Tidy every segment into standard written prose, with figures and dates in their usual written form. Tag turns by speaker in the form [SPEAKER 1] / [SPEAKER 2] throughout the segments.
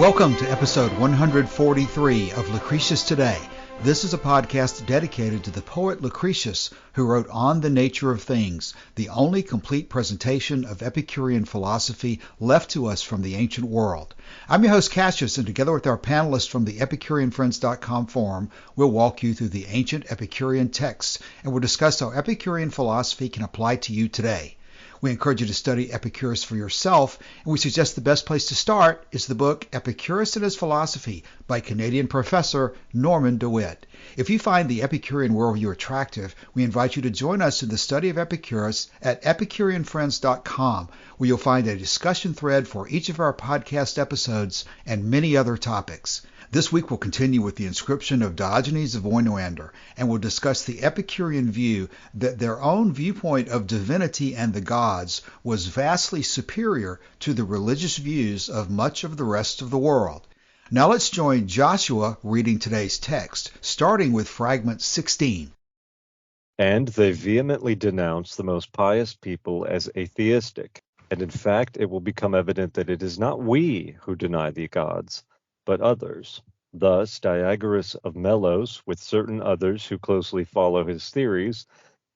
[SPEAKER 1] Welcome to episode 143 of Lucretius Today. This is a podcast dedicated to the poet Lucretius, who wrote On the Nature of Things, the only complete presentation of Epicurean philosophy left to us from the ancient world. I'm your host Cassius, and together with our panelists from the EpicureanFriends.com forum, we'll walk you through the ancient Epicurean texts, and we'll discuss how Epicurean philosophy can apply to you today. We encourage you to study Epicurus for yourself, and we suggest the best place to start is the book Epicurus and His Philosophy by Canadian professor Norman DeWitt. If you find the Epicurean worldview attractive, we invite you to join us in the study of Epicurus at EpicureanFriends.com, where you'll find a discussion thread for each of our podcast episodes and many other topics. This week we'll continue with the Inscription of Diogenes of Oinoanda, and we'll discuss the Epicurean view that their own viewpoint of divinity and the gods was vastly superior to the religious views of much of the rest of the world. Now let's join Joshua reading today's text, starting with Fragment 16.
[SPEAKER 2] And they vehemently denounce the most pious people as atheistic, and in fact it will become evident that it is not we who deny the gods, but others. Thus, Diogenes of Melos, with certain others who closely follow his theories,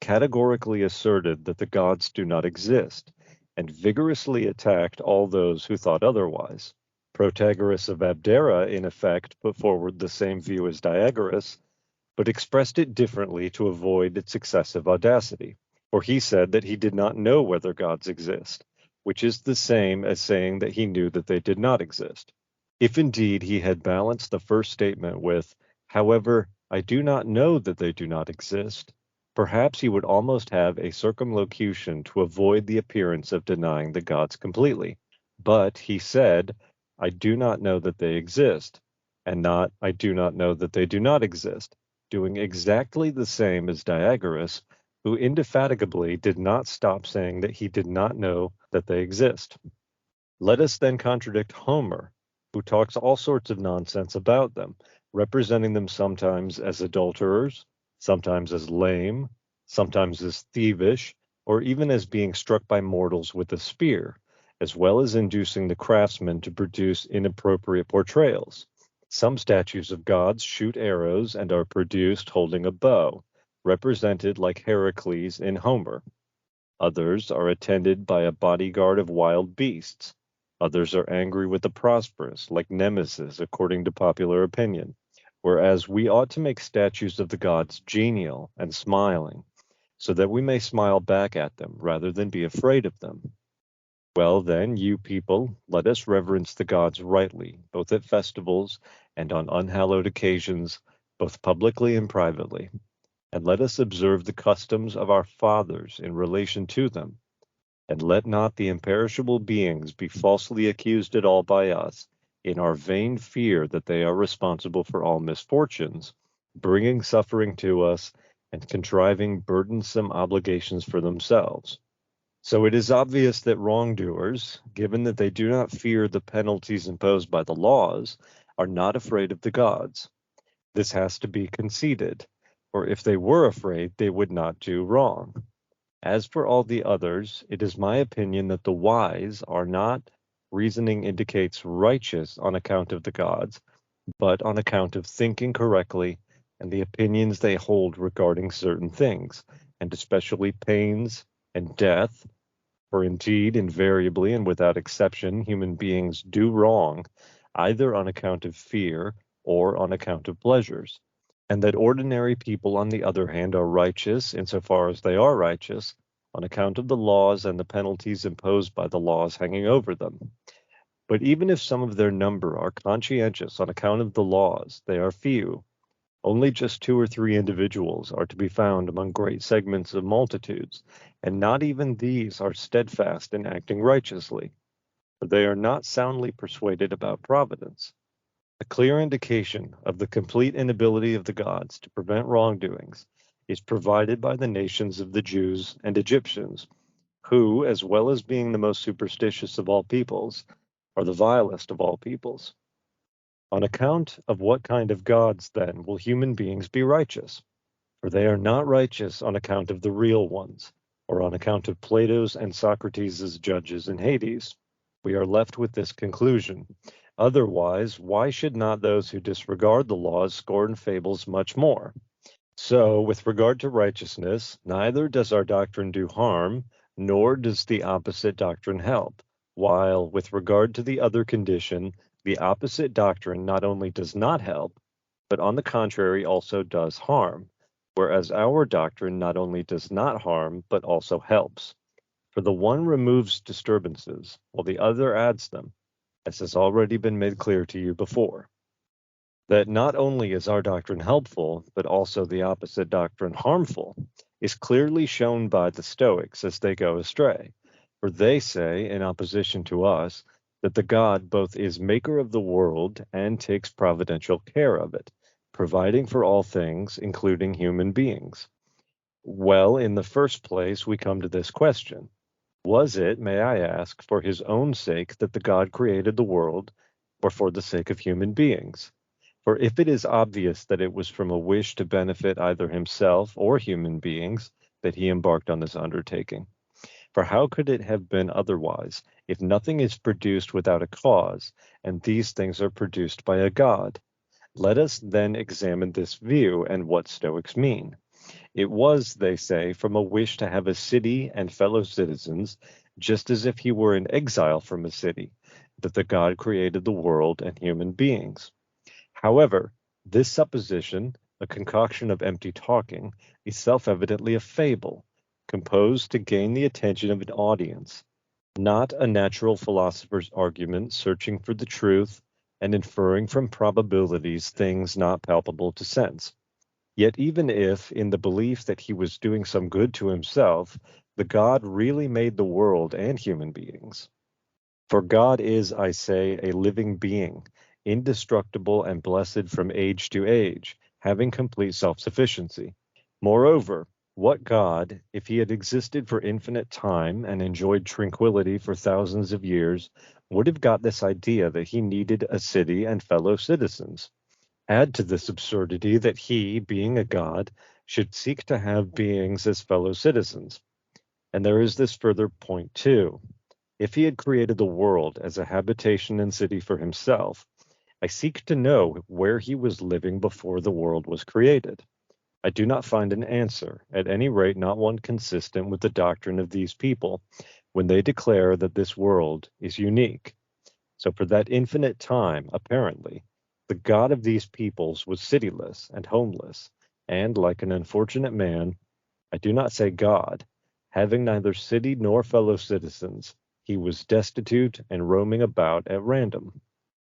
[SPEAKER 2] categorically asserted that the gods do not exist, and vigorously attacked all those who thought otherwise. Protagoras of Abdera, in effect, put forward the same view as Diogenes, but expressed it differently to avoid its excessive audacity, for he said that he did not know whether gods exist, which is the same as saying that he knew that they did not exist. If indeed he had balanced the first statement with, however, I do not know that they do not exist, perhaps he would almost have a circumlocution to avoid the appearance of denying the gods completely. But he said, I do not know that they exist, and not, I do not know that they do not exist, doing exactly the same as Diogenes, who indefatigably did not stop saying that he did not know that they exist. Let us then contradict Homer, who talks all sorts of nonsense about them, representing them sometimes as adulterers, sometimes as lame, sometimes as thievish, or even as being struck by mortals with a spear, as well as inducing the craftsmen to produce inappropriate portrayals. Some statues of gods shoot arrows and are produced holding a bow, represented like Heracles in Homer. Others are attended by a bodyguard of wild beasts. Others are angry with the prosperous, like Nemesis, according to popular opinion, whereas we ought to make statues of the gods genial and smiling, so that we may smile back at them rather than be afraid of them. Well then, you people, let us reverence the gods rightly, both at festivals and on unhallowed occasions, both publicly and privately, and let us observe the customs of our fathers in relation to them. And let not the imperishable beings be falsely accused at all by us, in our vain fear that they are responsible for all misfortunes, bringing suffering to us, and contriving burdensome obligations for themselves. So it is obvious that wrongdoers, given that they do not fear the penalties imposed by the laws, are not afraid of the gods. This has to be conceded, for if they were afraid, they would not do wrong. As for all the others, it is my opinion that the wise are not, reasoning indicates, righteous on account of the gods, but on account of thinking correctly and the opinions they hold regarding certain things, and especially pains and death, for indeed, invariably and without exception, human beings do wrong, either on account of fear or on account of pleasures. And that ordinary people, on the other hand, are righteous, insofar as they are righteous, on account of the laws and the penalties imposed by the laws hanging over them. But even if some of their number are conscientious on account of the laws, they are few. Only just 2 or 3 individuals are to be found among great segments of multitudes, and not even these are steadfast in acting righteously, for they are not soundly persuaded about providence. A clear indication of the complete inability of the gods to prevent wrongdoings is provided by the nations of the Jews and Egyptians, who, as well as being the most superstitious of all peoples, are the vilest of all peoples. On account of what kind of gods, then, will human beings be righteous? For they are not righteous on account of the real ones, or on account of Plato's and Socrates' judges in Hades. We are left with this conclusion. Otherwise, why should not those who disregard the laws scorn fables much more? So, with regard to righteousness, neither does our doctrine do harm, nor does the opposite doctrine help, while with regard to the other condition, the opposite doctrine not only does not help, but on the contrary also does harm, whereas our doctrine not only does not harm, but also helps. For the one removes disturbances, while the other adds them, as has already been made clear to you before. That not only is our doctrine helpful, but also the opposite doctrine harmful, is clearly shown by the Stoics as they go astray. For they say, in opposition to us, that the God both is maker of the world and takes providential care of it, providing for all things, including human beings. Well, in the first place, we come to this question. Was it, may I ask, for his own sake that the God created the world, or for the sake of human beings? For if it is obvious that it was from a wish to benefit either himself or human beings that he embarked on this undertaking, for how could it have been otherwise if nothing is produced without a cause, and these things are produced by a God? Let us then examine this view and what Stoics mean. It was, they say, from a wish to have a city and fellow citizens, just as if he were in exile from a city, that the God created the world and human beings. However, this supposition, a concoction of empty talking, is self-evidently a fable, composed to gain the attention of an audience, not a natural philosopher's argument searching for the truth and inferring from probabilities things not palpable to sense. Yet even if, in the belief that he was doing some good to himself, the God really made the world and human beings. For God is, I say, a living being, indestructible and blessed from age to age, having complete self-sufficiency. Moreover, what God, if he had existed for infinite time and enjoyed tranquility for thousands of years, would have got this idea that he needed a city and fellow citizens? Add to this absurdity that he, being a God, should seek to have beings as fellow citizens. And there is this further point too. If he had created the world as a habitation and city for himself, I seek to know where he was living before the world was created. I do not find an answer, at any rate not one consistent with the doctrine of these people, when they declare that this world is unique. So for that infinite time, apparently, the God of these peoples was cityless and homeless, and like an unfortunate man, I do not say God, having neither city nor fellow citizens, he was destitute and roaming about at random.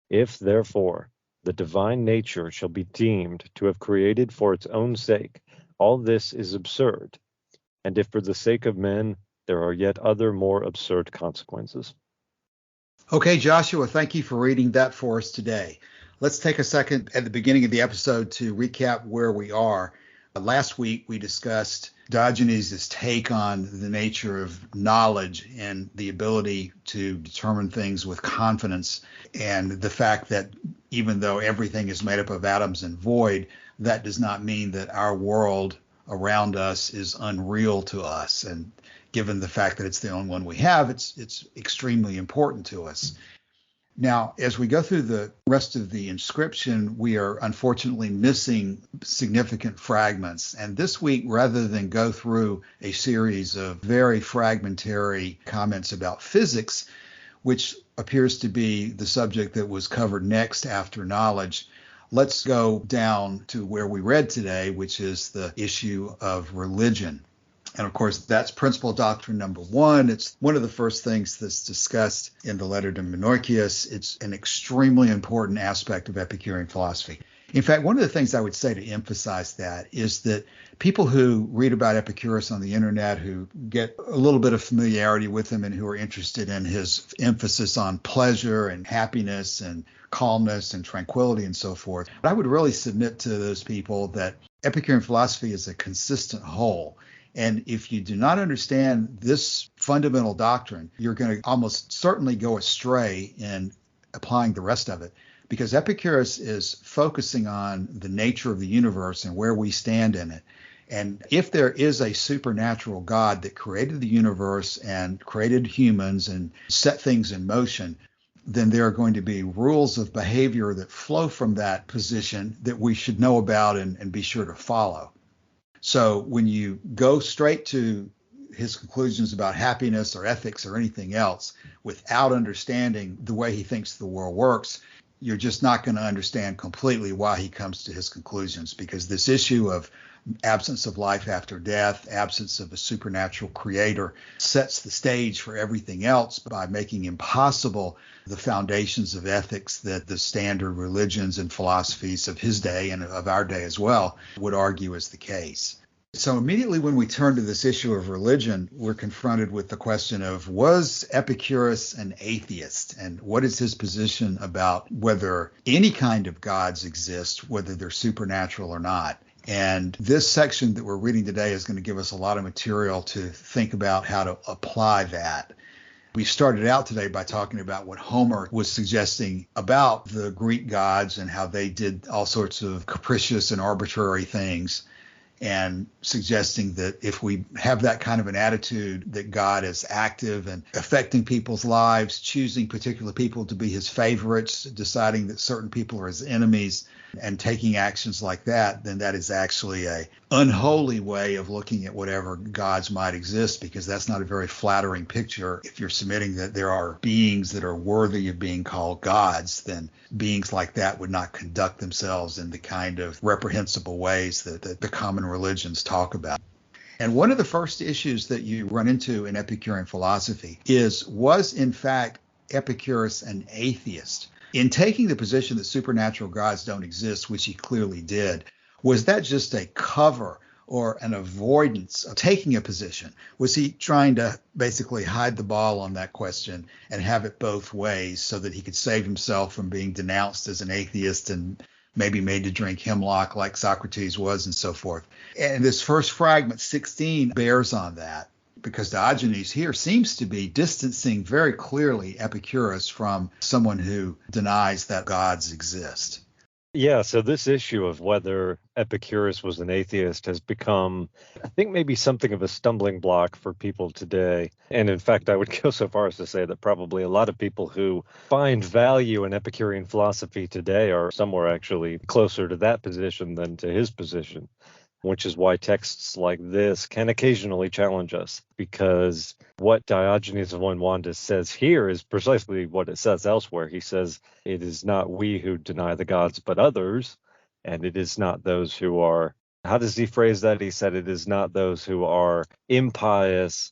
[SPEAKER 2] If, therefore, the divine nature shall be deemed to have created for its own sake, all this is absurd. And if for the sake of men, there are yet other more absurd consequences.
[SPEAKER 1] Okay, Joshua, thank you for reading that for us today. Let's take a second at the beginning of the episode to recap where we are. Last week, we discussed Diogenes' take on the nature of knowledge and the ability to determine things with confidence, and the fact that even though everything is made up of atoms and void, that does not mean that our world around us is unreal to us. And given the fact that it's the only one we have, it's extremely important to us. Now, as we go through the rest of the inscription, we are unfortunately missing significant fragments. And this week, rather than go through a series of very fragmentary comments about physics, which appears to be the subject that was covered next after knowledge, let's go down to where we read today, which is the issue of religion. And of course, that's principal doctrine number 1. It's one of the first things that's discussed in the letter to Menorchius. It's an extremely important aspect of Epicurean philosophy. In fact, one of the things I would say to emphasize that is that people who read about Epicurus on the internet, who get a little bit of familiarity with him and who are interested in his emphasis on pleasure and happiness and calmness and tranquility and so forth, I would really submit to those people that Epicurean philosophy is a consistent whole. And if you do not understand this fundamental doctrine, you're going to almost certainly go astray in applying the rest of it, because Epicurus is focusing on the nature of the universe and where we stand in it. And if there is a supernatural God that created the universe and created humans and set things in motion, then there are going to be rules of behavior that flow from that position that we should know about and be sure to follow. So when you go straight to his conclusions about happiness or ethics or anything else without understanding the way he thinks the world works, you're just not going to understand completely why he comes to his conclusions, because this issue of absence of life after death, absence of a supernatural creator, sets the stage for everything else by making impossible the foundations of ethics that the standard religions and philosophies of his day and of our day as well would argue is the case. So immediately when we turn to this issue of religion, we're confronted with the question of, was Epicurus an atheist? And what is his position about whether any kind of gods exist, whether they're supernatural or not? And this section that we're reading today is going to give us a lot of material to think about how to apply that. We started out today by talking about what Homer was suggesting about the Greek gods and how they did all sorts of capricious and arbitrary things, and suggesting that if we have that kind of an attitude that God is active and affecting people's lives, choosing particular people to be his favorites, deciding that certain people are his enemies, and taking actions like that, then that is actually a unholy way of looking at whatever gods might exist, because that's not a very flattering picture. If you're submitting that there are beings that are worthy of being called gods, then beings like that would not conduct themselves in the kind of reprehensible ways that the common religions talk about. And one of the first issues that you run into in Epicurean philosophy is, was in fact Epicurus an atheist? In taking the position that supernatural gods don't exist, which he clearly did, was that just a cover or an avoidance of taking a position? Was he trying to basically hide the ball on that question and have it both ways so that he could save himself from being denounced as an atheist and maybe made to drink hemlock like Socrates was and so forth? And this first fragment, 16, bears on that, because Diogenes here seems to be distancing very clearly Epicurus from someone who denies that gods exist.
[SPEAKER 2] Yeah, so this issue of whether Epicurus was an atheist has become, I think, maybe something of a stumbling block for people today. And in fact, I would go so far as to say that probably a lot of people who find value in Epicurean philosophy today are somewhere actually closer to that position than to his position, which is why texts like this can occasionally challenge us, because what Diogenes of Oinoanda says here is precisely what it says elsewhere. He says, it is not we who deny the gods, but others, and it is not those who are, how does he phrase that? He said, it is not those who are impious.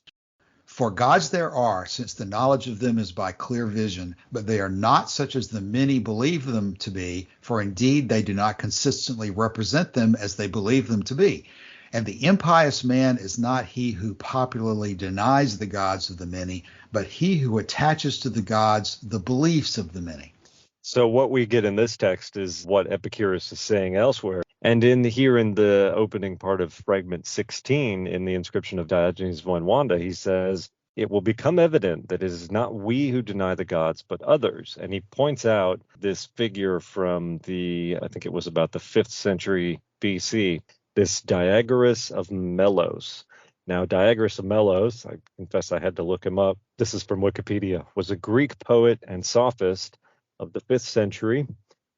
[SPEAKER 1] For gods there are, since the knowledge of them is by clear vision, but they are not such as the many believe them to be, for indeed they do not consistently represent them as they believe them to be. And the impious man is not he who popularly denies the gods of the many, but he who attaches to the gods the beliefs of the many.
[SPEAKER 2] So what we get in this text is what Epicurus is saying elsewhere. And in the opening part of Fragment 16, in the Inscription of Diogenes of Oinoanda, he says, it will become evident that it is not we who deny the gods, but others. And he points out this figure from I think it was about the 5th century BC, this Diogenes of Melos. Now, Diogenes of Melos, I confess I had to look him up. This is from Wikipedia, was a Greek poet and sophist of the 5th century.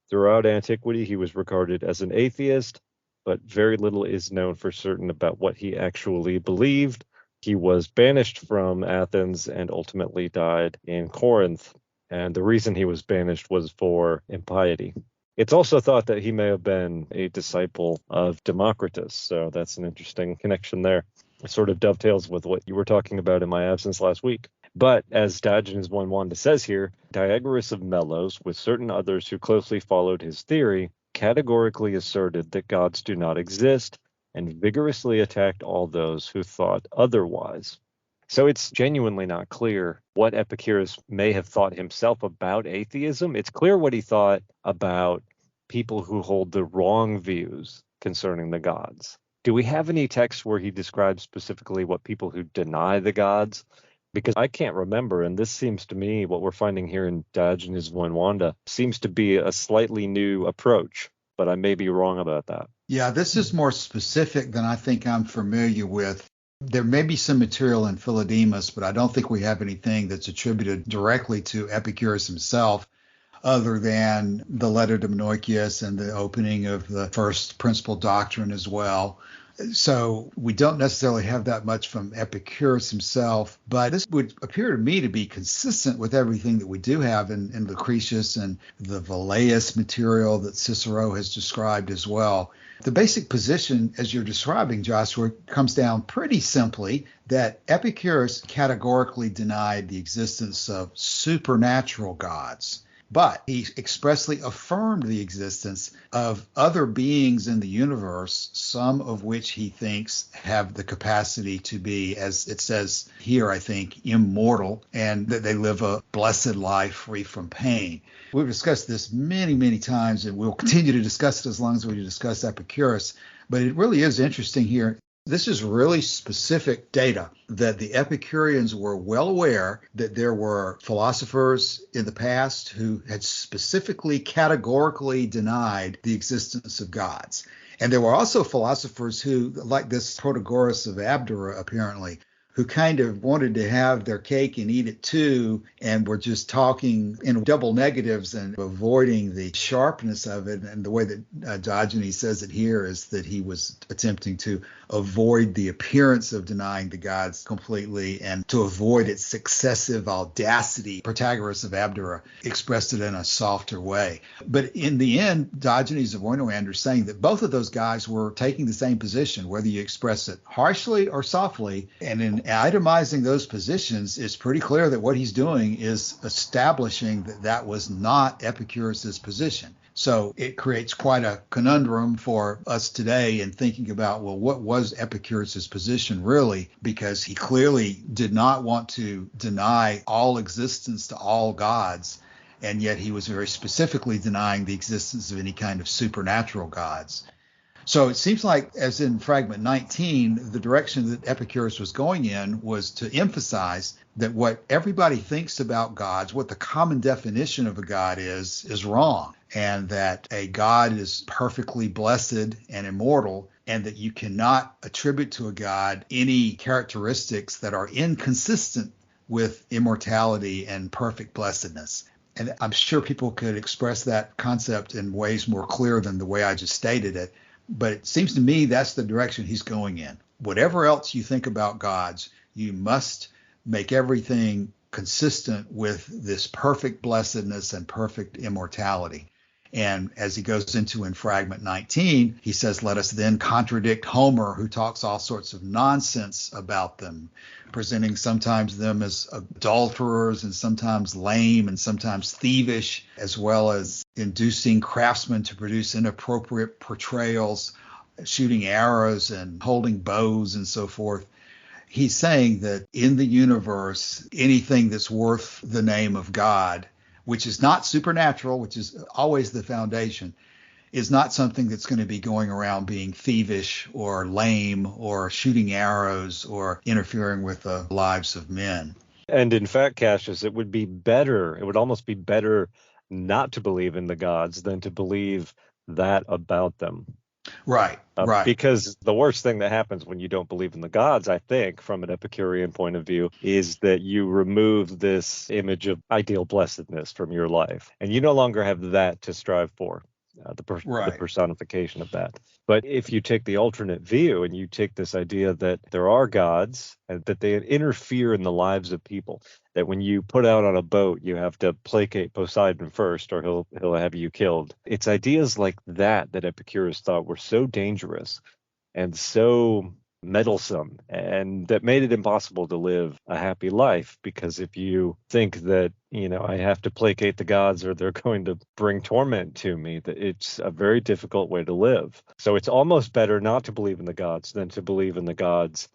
[SPEAKER 2] Throughout antiquity, he was regarded as an atheist, but very little is known for certain about what he actually believed. He was banished from Athens and ultimately died in Corinth. And the reason he was banished was for impiety. It's also thought that he may have been a disciple of Democritus. So that's an interesting connection there. It sort of dovetails with what you were talking about in my absence last week. But as Diogenes of Oinoanda says here, Diogenes of Melos, with certain others who closely followed his theory, categorically asserted that gods do not exist and vigorously attacked all those who thought otherwise. So it's genuinely not clear what Epicurus may have thought himself about atheism. It's clear what he thought about people who hold the wrong views concerning the gods. Do we have any texts where he describes specifically what people who deny the gods? Because I can't remember, and this seems to me, what we're finding here in Diogenes of Oinoanda seems to be a slightly new approach, but I may be wrong about that.
[SPEAKER 1] Yeah, this is more specific than I think I'm familiar with. There may be some material in Philodemus, but I don't think we have anything that's attributed directly to Epicurus himself, other than the letter to Menoikeus and the opening of the first principal doctrine as well. So we don't necessarily have that much from Epicurus himself, but this would appear to me to be consistent with everything that we do have in Lucretius and the Velleius material that Cicero has described as well. The basic position, as you're describing, Joshua, comes down pretty simply that Epicurus categorically denied the existence of supernatural gods. But he expressly affirmed the existence of other beings in the universe, some of which he thinks have the capacity to be, as it says here, I think, immortal, and that they live a blessed life free from pain. We've discussed this many, many times, and we'll continue to discuss it as long as we discuss Epicurus. But it really is interesting here. This is really specific data that the Epicureans were well aware that there were philosophers in the past who had specifically categorically denied the existence of gods. And there were also philosophers who, like this Protagoras of Abdera, apparently, who kind of wanted to have their cake and eat it too, and were just talking in double negatives and avoiding the sharpness of it. And the way that Diogenes says it here is that he was attempting to avoid the appearance of denying the gods completely and to avoid its successive audacity. Protagoras of Abdera expressed it in a softer way. But in the end, Diogenes of Oinoanda is saying that both of those guys were taking the same position, whether you express it harshly or softly. And in itemizing those positions, it's pretty clear that what he's doing is establishing that that was not Epicurus's position. So it creates quite a conundrum for us today in thinking about, well, what was Epicurus's position really? Because he clearly did not want to deny all existence to all gods, and yet he was very specifically denying the existence of any kind of supernatural gods. So it seems like, as in Fragment 19, the direction that Epicurus was going in was to emphasize that what everybody thinks about gods, what the common definition of a god is wrong, and that a god is perfectly blessed and immortal, and that you cannot attribute to a god any characteristics that are inconsistent with immortality and perfect blessedness. And I'm sure people could express that concept in ways more clear than the way I just stated it. But it seems to me that's the direction he's going in. Whatever else you think about gods, you must make everything consistent with this perfect blessedness and perfect immortality. And as he goes into in Fragment 19, he says, let us then contradict Homer, who talks all sorts of nonsense about them, presenting sometimes them as adulterers and sometimes lame and sometimes thievish, as well as inducing craftsmen to produce inappropriate portrayals, shooting arrows and holding bows and so forth. He's saying that in the universe, anything that's worth the name of God, which is not supernatural, which is always the foundation, is not something that's going to be going around being thievish or lame or shooting arrows or interfering with the lives of men.
[SPEAKER 2] And in fact, Cassius, it would almost be better not to believe in the gods than to believe that about them.
[SPEAKER 1] Right.
[SPEAKER 2] Because the worst thing that happens when you don't believe in the gods, I think, from an Epicurean point of view, is that you remove this image of ideal blessedness from your life. And you no longer have that to strive for, the personification of that. But if you take the alternate view and you take this idea that there are gods and that they interfere in the lives of people, that when you put out on a boat, you have to placate Poseidon first or he'll have you killed. It's ideas like that Epicurus thought were so dangerous and so meddlesome, and that made it impossible to live a happy life. Because if you think that, I have to placate the gods or they're going to bring torment to me, that it's a very difficult way to live. So it's almost better not to believe in the gods than to believe in the gods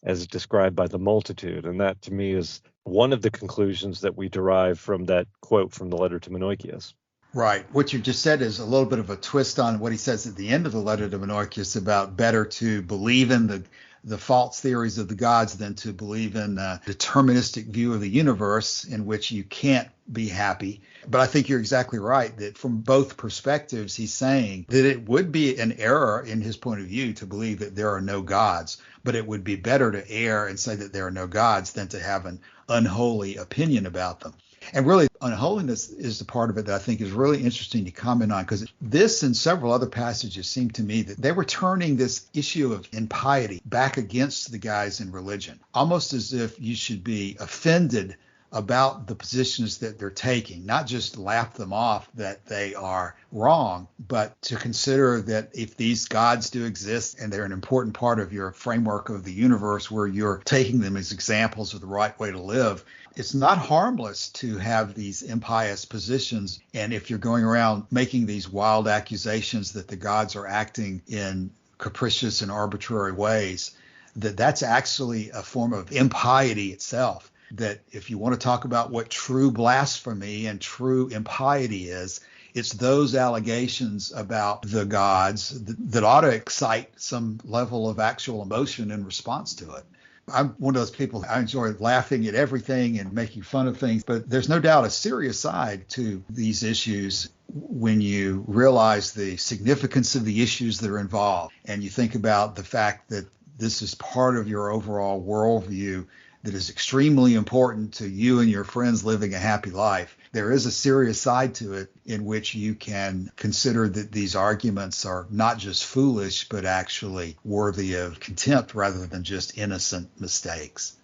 [SPEAKER 2] as described by the multitude. And that, to me, is one of the conclusions that we derive from that quote from the letter to Menoikeus.
[SPEAKER 1] Right. What you just said is a little bit of a twist on what he says at the end of the letter to Menoikeus about better to believe in the false theories of the gods than to believe in a deterministic view of the universe in which you can't be happy. But I think you're exactly right that from both perspectives, he's saying that it would be an error in his point of view to believe that there are no gods, but it would be better to err and say that there are no gods than to have an unholy opinion about them. And really, unholiness is the part of it that I think is really interesting to comment on, because this and several other passages seem to me that they were turning this issue of impiety back against the guys in religion, almost as if you should be offended about the positions that they're taking, not just laugh them off that they are wrong, but to consider that if these gods do exist and they're an important part of your framework of the universe where you're taking them as examples of the right way to live, it's not harmless to have these impious positions. And if you're going around making these wild accusations that the gods are acting in capricious and arbitrary ways, that's actually a form of impiety itself. That if you want to talk about what true blasphemy and true impiety is, it's those allegations about the gods that ought to excite some level of actual emotion in response to it. I'm one of those people, I enjoy laughing at everything and making fun of things, but there's no doubt a serious side to these issues when you realize the significance of the issues that are involved and you think about the fact that this is part of your overall worldview that is extremely important to you and your friends living a happy life. There is a serious side to it in which you can consider that these arguments are not just foolish, but actually worthy of contempt rather than just innocent mistakes.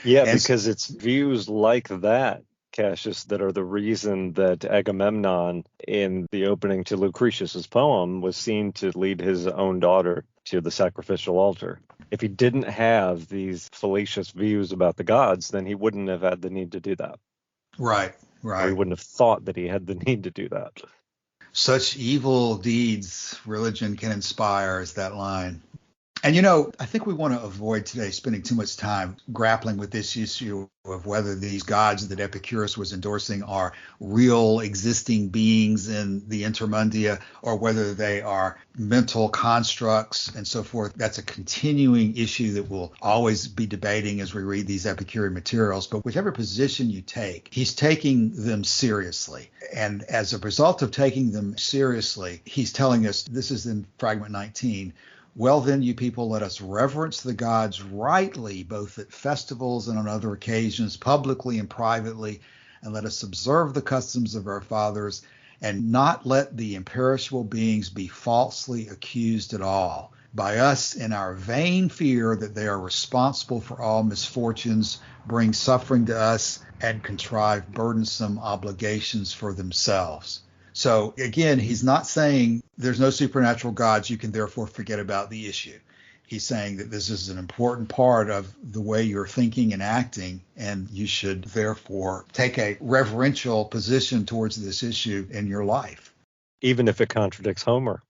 [SPEAKER 2] Yeah, because it's views like that, Cassius, that are the reason that Agamemnon, in the opening to Lucretius's poem, was seen to lead his own daughter to the sacrificial altar. If he didn't have these fallacious views about the gods, then he wouldn't have had the need to do that.
[SPEAKER 1] Right.
[SPEAKER 2] Or he wouldn't have thought that he had the need to do that.
[SPEAKER 1] Such evil deeds religion can inspire is that line. And, I think we want to avoid today spending too much time grappling with this issue of whether these gods that Epicurus was endorsing are real existing beings in the intermundia or whether they are mental constructs and so forth. That's a continuing issue that we'll always be debating as we read these Epicurean materials. But whichever position you take, he's taking them seriously. And as a result of taking them seriously, he's telling us, this is in Fragment 19, well, then, you people, let us reverence the gods rightly, both at festivals and on other occasions, publicly and privately, and let us observe the customs of our fathers, and not let the imperishable beings be falsely accused at all by us in our vain fear that they are responsible for all misfortunes, bring suffering to us, and contrive burdensome obligations for themselves. So again, he's not saying there's no supernatural gods, you can therefore forget about the issue. He's saying that this is an important part of the way you're thinking and acting, and you should therefore take a reverential position towards this issue in your life.
[SPEAKER 2] Even if it contradicts Homer.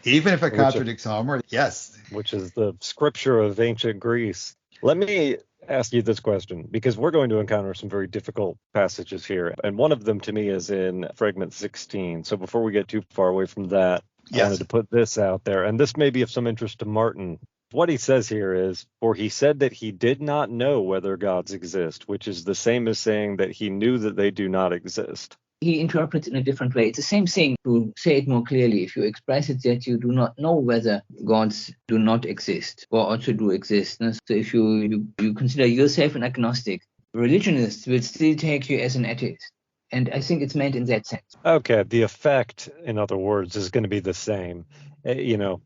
[SPEAKER 1] Even if it contradicts Homer, yes.
[SPEAKER 2] Which is the scripture of ancient Greece. Let me ask you this question, because we're going to encounter some very difficult passages here. And one of them to me is in Fragment 16. So before we get too far away from that, I wanted to put this out there. And this may be of some interest to Martin. What he says here is, for he said that he did not know whether gods exist, which is the same as saying that he knew that they do not exist.
[SPEAKER 3] He interprets it in a different way. It's the same thing. To say it more clearly, if you express it that you do not know whether gods do not exist or also do exist. So if you consider yourself an agnostic, religionists will still take you as an atheist. And I think it's meant in that sense.
[SPEAKER 2] Okay, the effect, in other words, is going to be the same.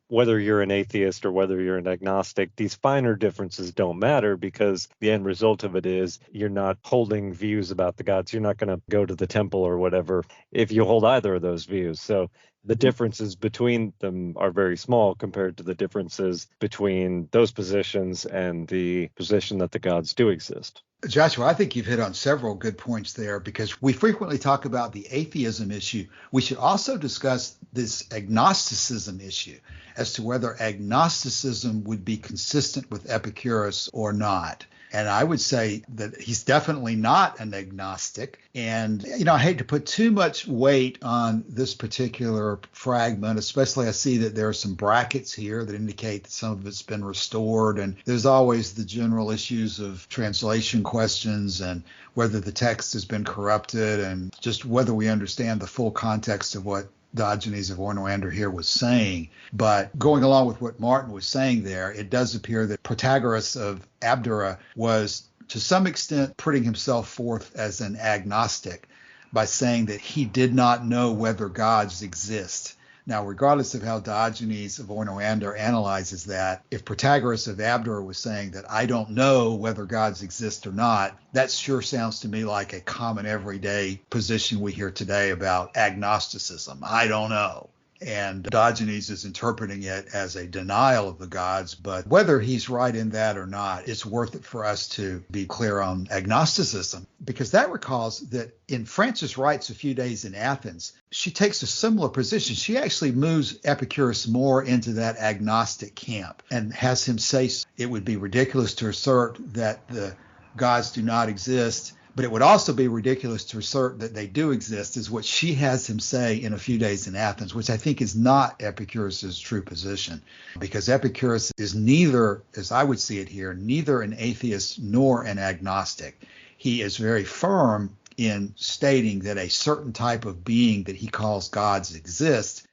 [SPEAKER 2] Whether you're an atheist or whether you're an agnostic, these finer differences don't matter because the end result of it is you're not holding views about the gods. You're not going to go to the temple or whatever if you hold either of those views. So the differences between them are very small compared to the differences between those positions and the position that the gods do exist.
[SPEAKER 1] Joshua, I think you've hit on several good points there because we frequently talk about the atheism issue. We should also discuss this agnosticism issue as to whether agnosticism would be consistent with Epicurus or not. And I would say that he's definitely not an agnostic. And, I hate to put too much weight on this particular fragment, especially I see that there are some brackets here that indicate that some of it's been restored. And there's always the general issues of translation questions and whether the text has been corrupted and just whether we understand the full context of what Diogenes of Oinoanda here was saying. But going along with what Martin was saying there, it does appear that Protagoras of Abdera was to some extent putting himself forth as an agnostic by saying that he did not know whether gods exist. Now, regardless of how Diogenes of Oinoanda analyzes that, if Protagoras of Abdera was saying that I don't know whether gods exist or not, that sure sounds to me like a common everyday position we hear today about agnosticism. I don't know. And Diogenes is interpreting it as a denial of the gods. But whether he's right in that or not, it's worth it for us to be clear on agnosticism, because that recalls that in Frances Wright's A Few Days in Athens, she takes a similar position. She actually moves Epicurus more into that agnostic camp and has him say it would be ridiculous to assert that the gods do not exist, but it would also be ridiculous to assert that they do exist, is what she has him say in A Few Days in Athens, which I think is not Epicurus's true position, because Epicurus is neither, as I would see it here, neither an atheist nor an agnostic. He is very firm in stating that a certain type of being that he calls gods exists.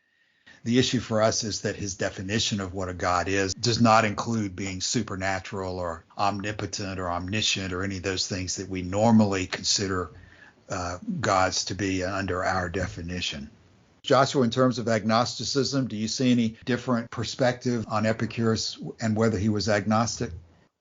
[SPEAKER 1] The issue for us is that his definition of what a god is does not include being supernatural or omnipotent or omniscient or any of those things that we normally consider gods to be under our definition. Joshua, in terms of agnosticism, do you see any different perspective on Epicurus and whether he was agnostic?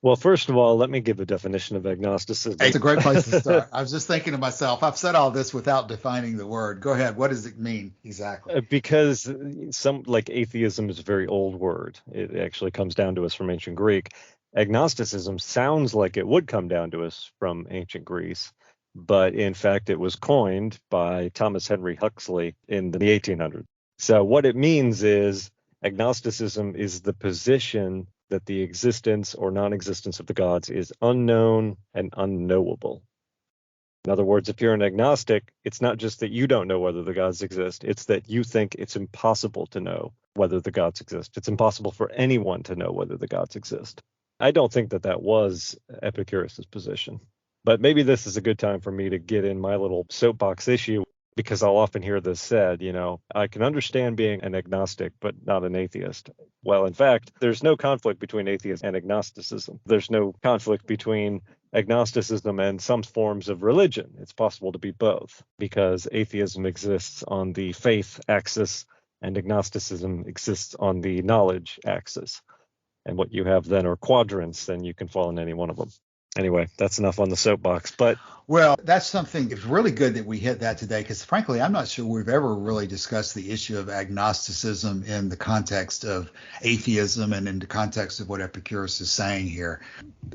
[SPEAKER 2] Well, first of all, let me give a definition of agnosticism.
[SPEAKER 1] It's a great place to start. I was just thinking to myself, I've said all this without defining the word. Go ahead. What does it mean exactly?
[SPEAKER 2] Because atheism is a very old word. It actually comes down to us from ancient Greek. Agnosticism sounds like it would come down to us from ancient Greece, but in fact, it was coined by Thomas Henry Huxley in the 1800s. So what it means is agnosticism is the position that the existence or non-existence of the gods is unknown and unknowable. In other words, if you're an agnostic, it's not just that you don't know whether the gods exist, it's that you think it's impossible to know whether the gods exist. It's impossible for anyone to know whether the gods exist. I don't think that was Epicurus's position. But maybe this is a good time for me to get in my little soapbox issue, because I'll often hear this said, I can understand being an agnostic, but not an atheist. Well, in fact, there's no conflict between atheism and agnosticism. There's no conflict between agnosticism and some forms of religion. It's possible to be both, because atheism exists on the faith axis and agnosticism exists on the knowledge axis. And what you have then are quadrants, then you can fall in any one of them. Anyway, that's enough on the soapbox. But
[SPEAKER 1] well, that's something, it's really good that we hit that today, because frankly, I'm not sure we've ever really discussed the issue of agnosticism in the context of atheism and in the context of what Epicurus is saying here.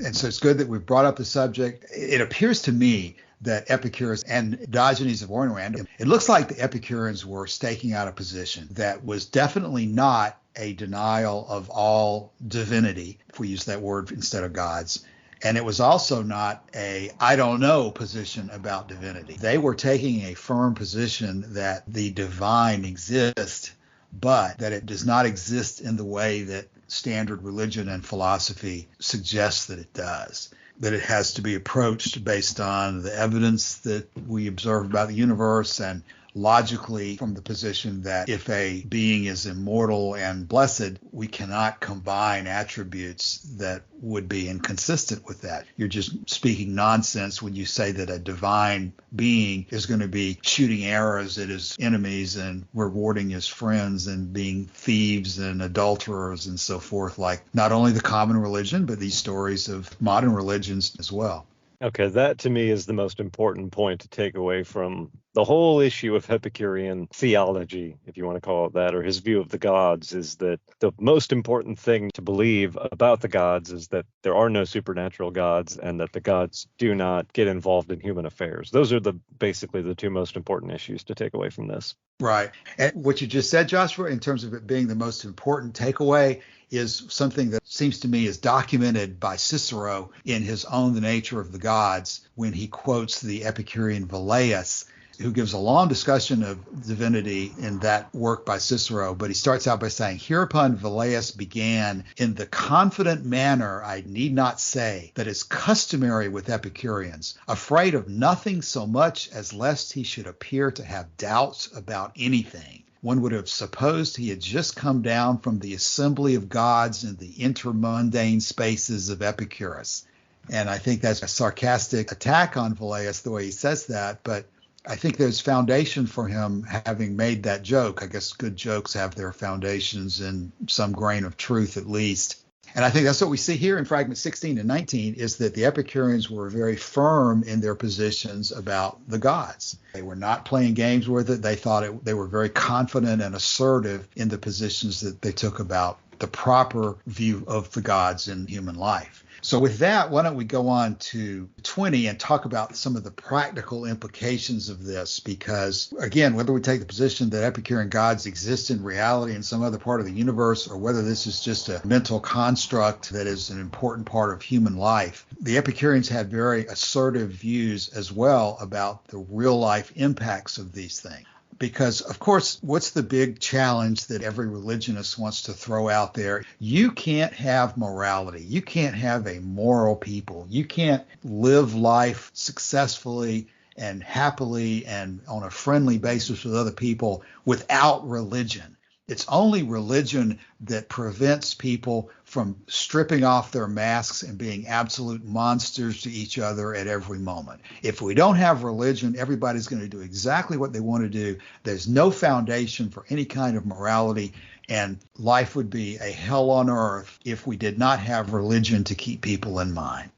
[SPEAKER 1] And so it's good that we've brought up the subject. It appears to me that Epicurus and Diogenes of Oinoanda, it looks like the Epicureans were staking out a position that was definitely not a denial of all divinity, if we use that word instead of gods. And it was also not a I don't know position about divinity. They were taking a firm position that the divine exists, but that it does not exist in the way that standard religion and philosophy suggests that it does. That it has to be approached based on the evidence that we observe about the universe, and logically from the position that if a being is immortal and blessed, we cannot combine attributes that would be inconsistent with that. You're just speaking nonsense when you say that a divine being is going to be shooting arrows at his enemies and rewarding his friends and being thieves and adulterers and so forth, like not only the common religion, but these stories of modern religions as well.
[SPEAKER 2] Okay, that to me is the most important point to take away from The whole issue of Epicurean theology, if you want to call it that, or his view of the gods, is that the most important thing to believe about the gods is that there are no supernatural gods and that the gods do not get involved in human affairs. Those are basically the two most important issues to take away from this.
[SPEAKER 1] Right. And what you just said, Joshua, in terms of it being the most important takeaway, is something that seems to me is documented by Cicero in his On the Nature of the Gods when he quotes the Epicurean Velleius, who gives a long discussion of divinity in that work by Cicero. But he starts out by saying, hereupon Velleius began in the confident manner, I need not say, that is customary with Epicureans, afraid of nothing so much as lest he should appear to have doubts about anything. One would have supposed he had just come down from the assembly of gods in the intermundane spaces of Epicurus. And I think that's a sarcastic attack on Velleius, the way he says that, but I think there's foundation for him having made that joke. I guess good jokes have their foundations in some grain of truth at least. And I think that's what we see here in Fragment 16 and 19, is that the Epicureans were very firm in their positions about the gods. They were not playing games with it. They thought they were very confident and assertive in the positions that they took about the proper view of the gods in human life. So with that, why don't we go on to 20 and talk about some of the practical implications of this? Because, again, whether we take the position that Epicurean gods exist in reality in some other part of the universe, or whether this is just a mental construct that is an important part of human life, the Epicureans had very assertive views as well about the real-life impacts of these things. Because, of course, what's the big challenge that every religionist wants to throw out there? You can't have morality. You can't have a moral people. You can't live life successfully and happily and on a friendly basis with other people without religion. It's only religion that prevents people from stripping off their masks and being absolute monsters to each other at every moment. If we don't have religion, everybody's going to do exactly what they want to do. There's no foundation for any kind of morality, and life would be a hell on earth if we did not have religion to keep people in mind.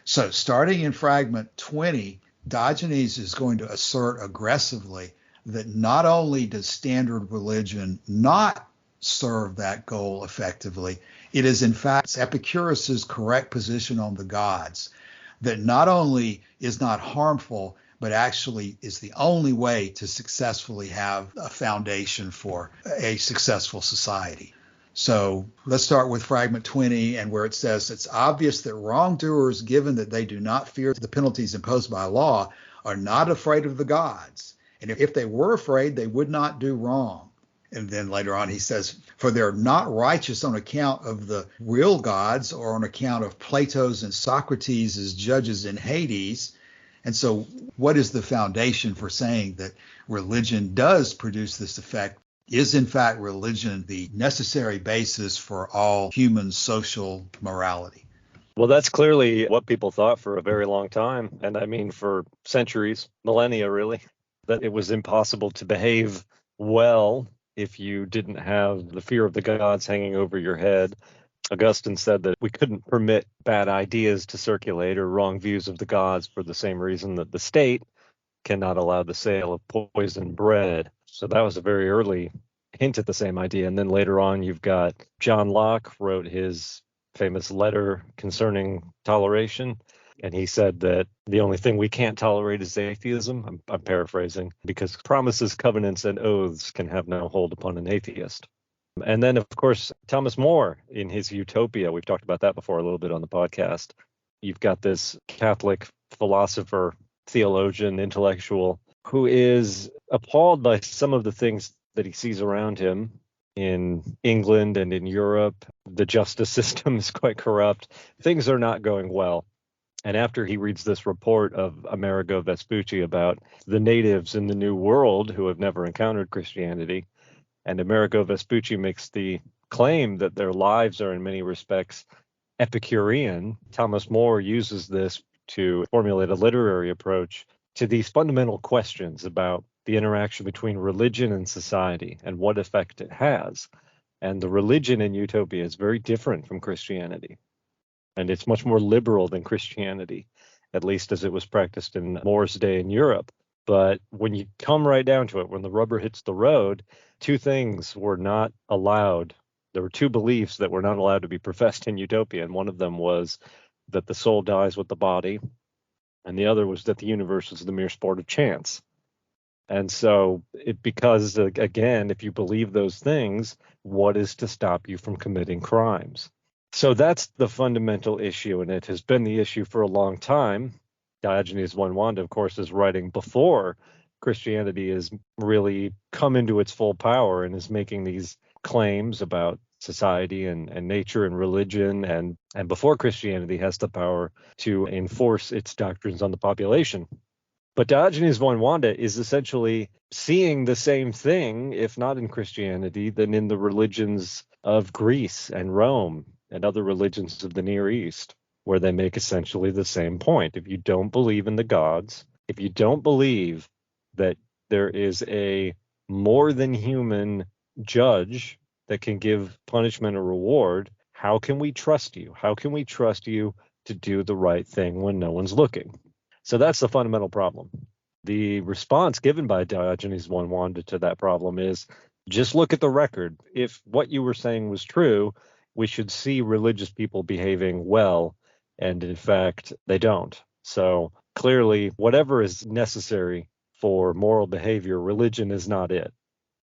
[SPEAKER 1] So starting in Fragment 20, Diogenes is going to assert aggressively that not only does standard religion not serve that goal effectively, it is in fact Epicurus's correct position on the gods that not only is not harmful, but actually is the only way to successfully have a foundation for a successful society. So let's start with Fragment 20, and where it says, it's obvious that wrongdoers, given that they do not fear the penalties imposed by law, are not afraid of the gods. And if they were afraid, they would not do wrong. And then later on he says, for they're not righteous on account of the real gods or on account of Plato's and Socrates as judges in Hades. And so what is the foundation for saying that religion does produce this effect? Is in fact religion the necessary basis for all human social morality?
[SPEAKER 2] Well, that's clearly what people thought for a very long time. And I mean, for centuries, millennia, really, that it was impossible to behave well if you didn't have the fear of the gods hanging over your head. Augustine said that we couldn't permit bad ideas to circulate or wrong views of the gods for the same reason that the state cannot allow the sale of poisoned bread. So that was a very early hint at the same idea. And then later on, you've got John Locke wrote his famous letter concerning toleration. And he said that the only thing we can't tolerate is atheism. I'm paraphrasing, because promises, covenants, and oaths can have no hold upon an atheist. And then, of course, Thomas More in his Utopia, we've talked about that before a little bit on the podcast. You've got this Catholic philosopher, theologian, intellectual, who is appalled by some of the things that he sees around him in England and in Europe. The justice system is quite corrupt. Things are not going well. And after he reads this report of Amerigo Vespucci about the natives in the New World who have never encountered Christianity, and Amerigo Vespucci makes the claim that their lives are in many respects Epicurean, Thomas More uses this to formulate a literary approach to these fundamental questions about the interaction between religion and society and what effect it has. And the religion in Utopia is very different from Christianity. And it's much more liberal than Christianity, at least as it was practiced in More's day in Europe. But when you come right down to it, when the rubber hits the road, two things were not allowed. There were two beliefs that were not allowed to be professed in utopia. And one of them was that the soul dies with the body. And the other was that the universe is the mere sport of chance. And so because, again, if you believe those things, what is to stop you from committing crimes? So that's the fundamental issue, and it has been the issue for a long time. Diogenes of Oinoanda, of course, is writing before Christianity has really come into its full power and is making these claims about society and nature and religion, and before Christianity has the power to enforce its doctrines on the population. But Diogenes of Oinoanda is essentially seeing the same thing, if not in Christianity, than in the religions of Greece and Rome and other religions of the Near East, where they make essentially the same point. If you don't believe in the gods, if you don't believe that there is a more than human judge that can give punishment or reward, how can we trust you? How can we trust you to do the right thing when no one's looking? So that's the fundamental problem. The response given by Diogenes of Oinoanda to that problem is just look at the record. If what you were saying was true, we should see religious people behaving well, and in fact, they don't. So clearly, whatever is necessary for moral behavior, religion is not it.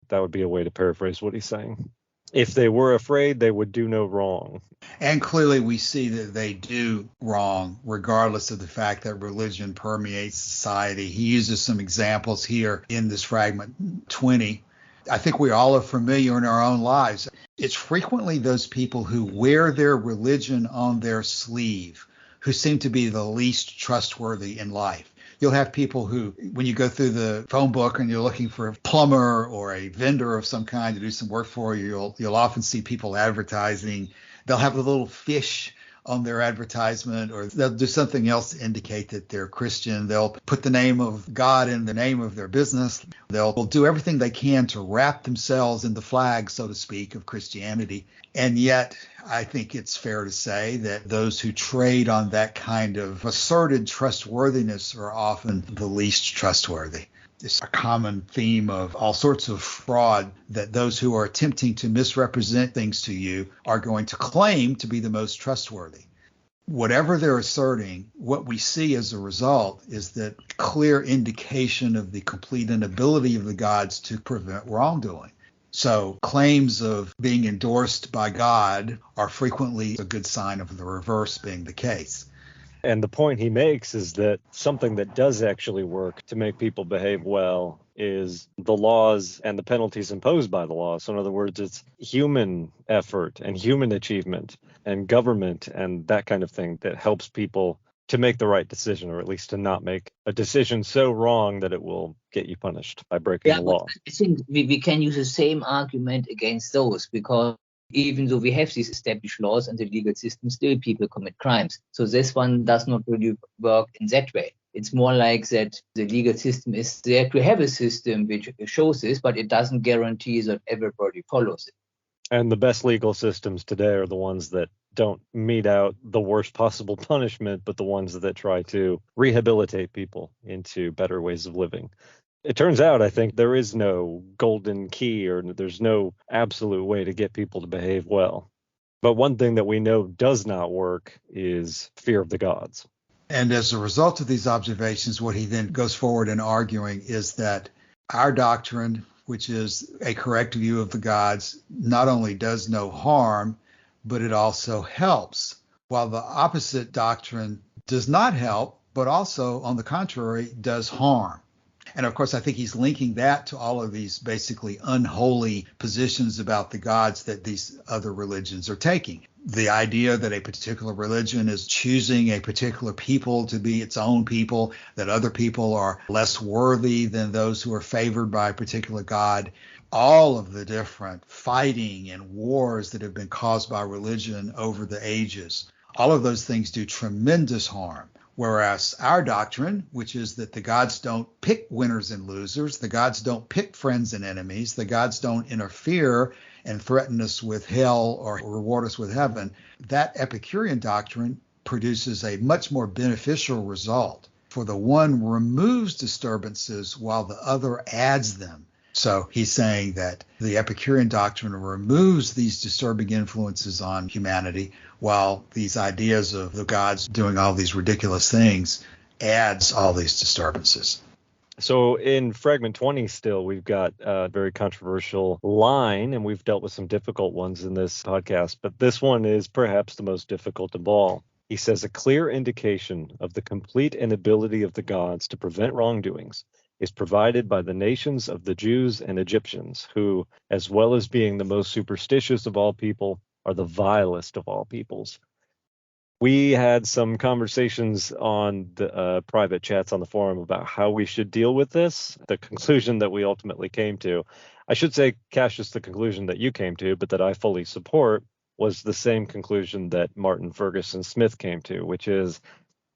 [SPEAKER 2] That would be a way to paraphrase what he's saying. If they were afraid, they would do no wrong.
[SPEAKER 1] And clearly we see that they do wrong, regardless of the fact that religion permeates society. He uses some examples here in this fragment 20. I think we all are familiar in our own lives. It's frequently those people who wear their religion on their sleeve who seem to be the least trustworthy in life. You'll have people who, when you go through the phone book and you're looking for a plumber or a vendor of some kind to do some work for you, you'll often see people advertising. They'll have a little fish on their advertisement, or they'll do something else to indicate that they're Christian. They'll put the name of God in the name of their business. They'll do everything they can to wrap themselves in the flag, so to speak, of Christianity. And yet, I think it's fair to say that those who trade on that kind of asserted trustworthiness are often the least trustworthy. It's a common theme of all sorts of fraud, that those who are attempting to misrepresent things to you are going to claim to be the most trustworthy. Whatever they're asserting, what we see as a result is that clear indication of the complete inability of the gods to prevent wrongdoing. So claims of being endorsed by God are frequently a good sign of the reverse being the case.
[SPEAKER 2] And the point he makes is that something that does actually work to make people behave well is the laws and the penalties imposed by the law. So in other words, it's human effort and human achievement and government and that kind of thing that helps people to make the right decision, or at least to not make a decision so wrong that it will get you punished by breaking the law.
[SPEAKER 3] I think we can use the same argument against those, because even though we have these established laws and the legal system, still people commit crimes. So this one does not really work in that way. It's more like that the legal system is there to have a system which shows this, but it doesn't guarantee that everybody follows it.
[SPEAKER 2] And the best legal systems today are the ones that don't mete out the worst possible punishment, but the ones that try to rehabilitate people into better ways of living. It turns out, I think, there is no golden key, or there's no absolute way to get people to behave well. But one thing that we know does not work is fear of the gods.
[SPEAKER 1] And as a result of these observations, what he then goes forward in arguing is that our doctrine, which is a correct view of the gods, not only does no harm, but it also helps, while the opposite doctrine does not help, but also, on the contrary, does harm. And of course, I think he's linking that to all of these basically unholy positions about the gods that these other religions are taking. The idea that a particular religion is choosing a particular people to be its own people, that other people are less worthy than those who are favored by a particular god. All of the different fighting and wars that have been caused by religion over the ages, all of those things do tremendous harm. Whereas our doctrine, which is that the gods don't pick winners and losers, the gods don't pick friends and enemies, the gods don't interfere and threaten us with hell or reward us with heaven, that Epicurean doctrine produces a much more beneficial result. For the one removes disturbances while the other adds them. So he's saying that the Epicurean doctrine removes these disturbing influences on humanity, while these ideas of the gods doing all these ridiculous things adds all these disturbances.
[SPEAKER 2] So in Fragment 20 still, we've got a very controversial line, and we've dealt with some difficult ones in this podcast, but this one is perhaps the most difficult of all. He says, a clear indication of the complete inability of the gods to prevent wrongdoings is provided by the nations of the Jews and Egyptians, who, as well as being the most superstitious of all people, are the vilest of all peoples. We had some conversations on the private chats on the forum about how we should deal with this. The conclusion that we ultimately came to, I should say, Cassius, the conclusion that you came to, but that I fully support, was the same conclusion that Martin Ferguson Smith came to, which is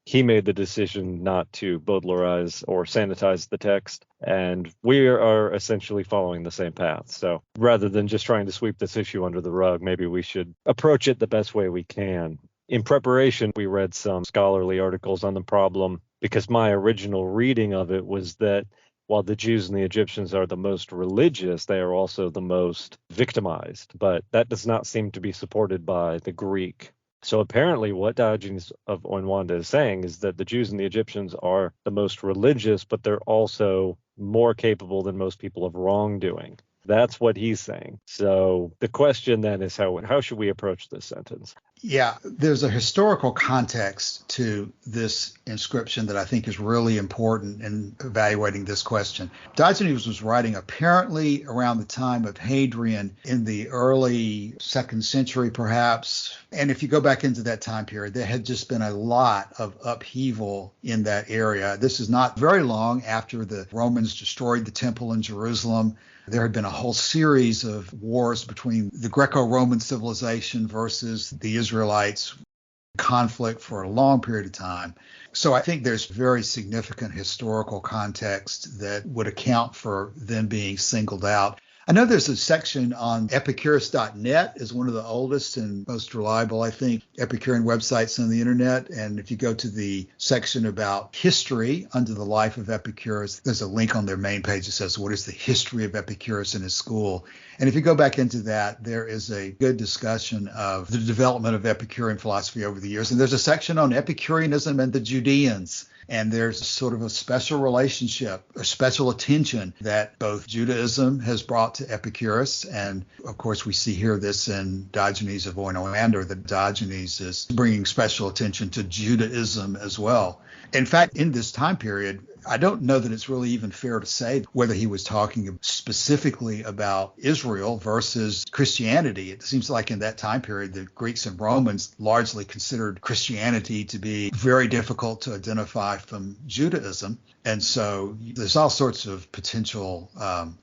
[SPEAKER 2] he made the decision not to Baudelarize or sanitize the text, and we are essentially following the same path. So rather than just trying to sweep this issue under the rug, maybe we should approach it the best way we can. In preparation, we read some scholarly articles on the problem, because my original reading of it was that while the Jews and the Egyptians are the most religious, they are also the most victimized. But that does not seem to be supported by the Greek. So apparently what Diogenes of Oinoanda is saying is that the Jews and the Egyptians are the most religious, but they're also more capable than most people of wrongdoing. That's what he's saying. So the question then is how should we approach this sentence?
[SPEAKER 1] Yeah, there's a historical context to this inscription that I think is really important in evaluating this question. Diogenes was writing apparently around the time of Hadrian in the early 2nd century, perhaps. And if you go back into that time period, there had just been a lot of upheaval in that area. This is not very long after the Romans destroyed the temple in Jerusalem. There had been a whole series of wars between the Greco-Roman civilization versus the Israelites, conflict for a long period of time. So I think there's very significant historical context that would account for them being singled out. I know there's a section on epicurus.net, is one of the oldest and most reliable, I think, Epicurean websites on the internet. And if you go to the section about history under the life of Epicurus, there's a link on their main page that says, what is the history of Epicurus and his school? And if you go back into that, there is a good discussion of the development of Epicurean philosophy over the years. And there's a section on Epicureanism and the Judeans. And there's sort of a special relationship, a special attention that both Judaism has brought to Epicurus. And of course, we see here this in Diogenes of Oinoanda, that Diogenes is bringing special attention to Judaism as well. In fact, in this time period, I don't know that it's really even fair to say whether he was talking specifically about Israel versus Christianity. It seems like in that time period, the Greeks and Romans largely considered Christianity to be very difficult to identify from Judaism. And so there's all sorts of potential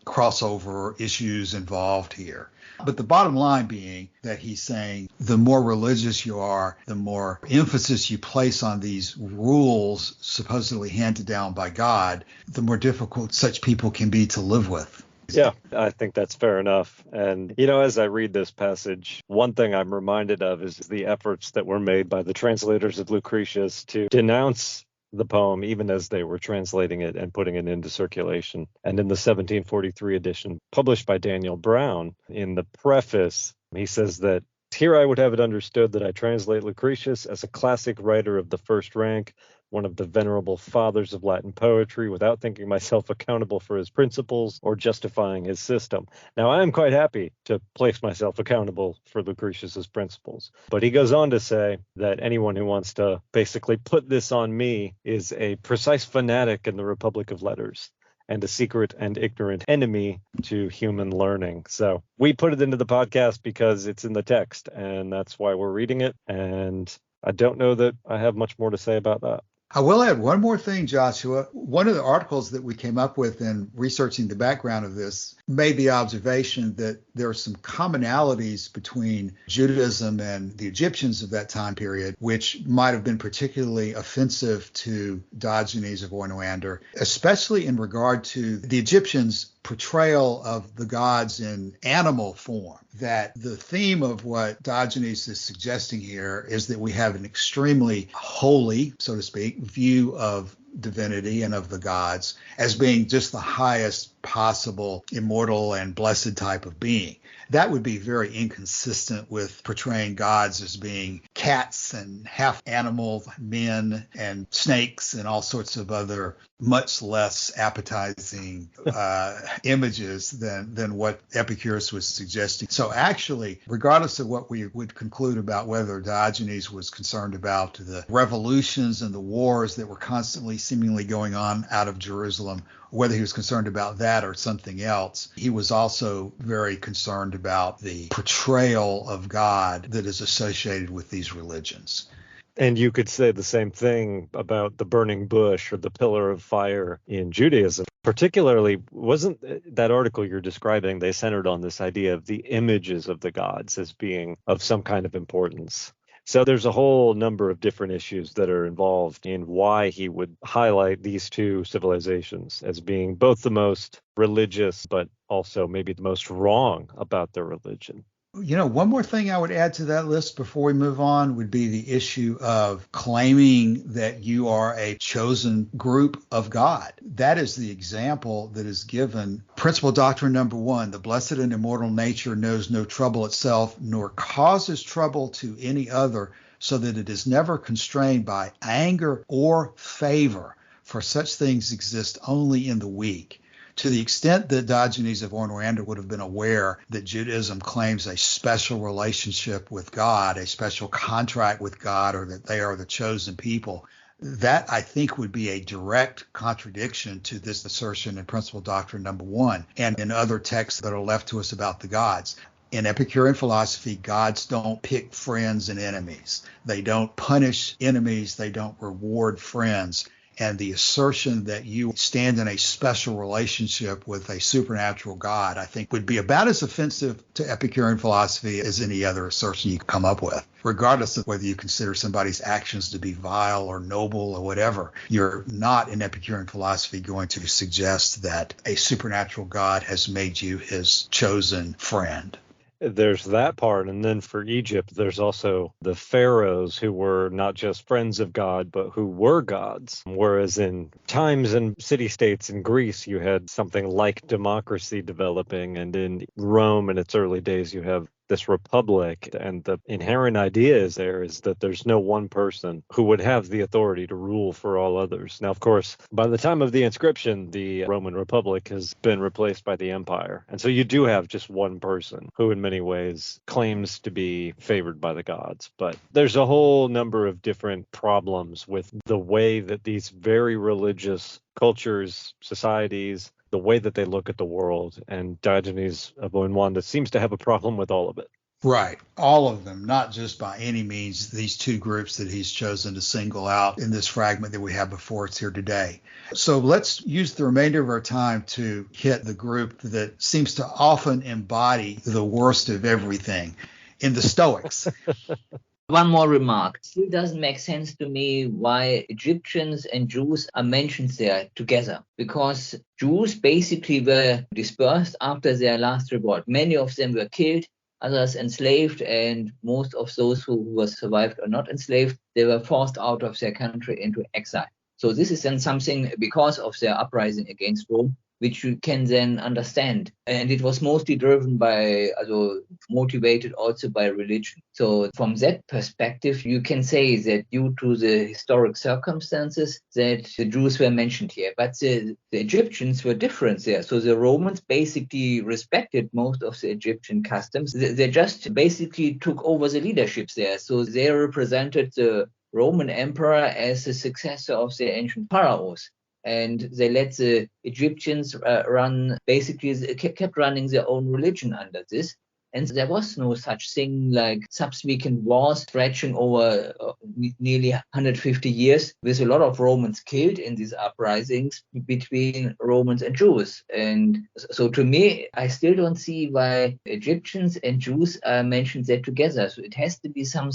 [SPEAKER 1] crossover issues involved here. But the bottom line being that he's saying the more religious you are, the more emphasis you place on these rules supposedly handed down by God, the more difficult such people can be to live with.
[SPEAKER 2] Yeah, I think that's fair enough. And, as I read this passage, one thing I'm reminded of is the efforts that were made by the translators of Lucretius to denounce the poem, even as they were translating it and putting it into circulation. And in the 1743 edition, published by Daniel Brown, in the preface, he says that, "Here I would have it understood that I translate Lucretius as a classic writer of the first rank, one of the venerable fathers of Latin poetry, without thinking myself accountable for his principles or justifying his system." Now, I am quite happy to place myself accountable for Lucretius's principles. But he goes on to say that anyone who wants to basically put this on me is a precise fanatic in the Republic of Letters and a secret and ignorant enemy to human learning. So we put it into the podcast because it's in the text, and that's why we're reading it. And I don't know that I have much more to say about that.
[SPEAKER 1] I will add one more thing, Joshua. One of the articles that we came up with in researching the background of this made the observation that there are some commonalities between Judaism and the Egyptians of that time period, which might have been particularly offensive to Diogenes of Oinoanda, especially in regard to the Egyptians portrayal of the gods in animal form, that the theme of what Diogenes is suggesting here is that we have an extremely holy, so to speak, view of divinity and of the gods as being just the highest possible immortal and blessed type of being. That would be very inconsistent with portraying gods as being cats and half animal men and snakes and all sorts of other much less appetizing images than what Epicurus was suggesting. So actually, regardless of what we would conclude about whether Diogenes was concerned about the revolutions and the wars that were constantly seemingly going on out of Jerusalem, whether he was concerned about that or something else, he was also very concerned about the portrayal of God that is associated with these religions.
[SPEAKER 2] And you could say the same thing about the burning bush or the pillar of fire in Judaism. Particularly, wasn't that article you're describing, they centered on this idea of the images of the gods as being of some kind of importance. So there's a whole number of different issues that are involved in why he would highlight these two civilizations as being both the most religious, but also maybe the most wrong about their religion.
[SPEAKER 1] You know, one more thing I would add to that list before we move on would be the issue of claiming that you are a chosen group of God. That is the example that is given. Principle doctrine number 1, the blessed and immortal nature knows no trouble itself, nor causes trouble to any other, so that it is never constrained by anger or favor, for such things exist only in the weak. To the extent that Diogenes of Oinoanda would have been aware that Judaism claims a special relationship with God, a special contract with God, or that they are the chosen people, that I think would be a direct contradiction to this assertion in Principle Doctrine number 1 and in other texts that are left to us about the gods. In Epicurean philosophy, gods don't pick friends and enemies. They don't punish enemies. They don't reward friends. And the assertion that you stand in a special relationship with a supernatural God, I think, would be about as offensive to Epicurean philosophy as any other assertion you could come up with. Regardless of whether you consider somebody's actions to be vile or noble or whatever, you're not in Epicurean philosophy going to suggest that a supernatural God has made you his chosen friend.
[SPEAKER 2] There's that part. And then for Egypt, there's also the pharaohs who were not just friends of God, but who were gods. Whereas in times and city-states in Greece, you had something like democracy developing. And in Rome in its early days, you have this republic, and the inherent idea is that there's no one person who would have the authority to rule for all others. Now, of course, by the time of the Inscription, the Roman Republic has been replaced by the empire. And so you do have just one person who in many ways claims to be favored by the gods. But there's a whole number of different problems with the way that these very religious cultures, societies, the way that they look at the world, and Diogenes of Oinoanda seems to have a problem with all of it.
[SPEAKER 1] Right. All of them, not just by any means these two groups that he's chosen to single out in this fragment that we have before us here today. So let's use the remainder of our time to hit the group that seems to often embody the worst of everything in the Stoics.
[SPEAKER 3] One more remark. It still doesn't make sense to me why Egyptians and Jews are mentioned there together, because Jews basically were dispersed after their last revolt. Many of them were killed, others enslaved, and most of those who were survived or not enslaved, they were forced out of their country into exile. So this is then something because of their uprising against Rome, which you can then understand. And it was mostly driven by, motivated also by religion. So from that perspective, you can say that due to the historic circumstances that the Jews were mentioned here. But the Egyptians were different there. So the Romans basically respected most of the Egyptian customs. They just basically took over the leaderships there. So they represented the Roman emperor as the successor of the ancient pharaohs. And they let the Egyptians kept running their own religion under this. And there was no such thing like subsequent wars stretching over nearly 150 years, with a lot of Romans killed in these uprisings between Romans and Jews. And so to me, I still don't see why Egyptians and Jews are mentioned there together. So it has to be some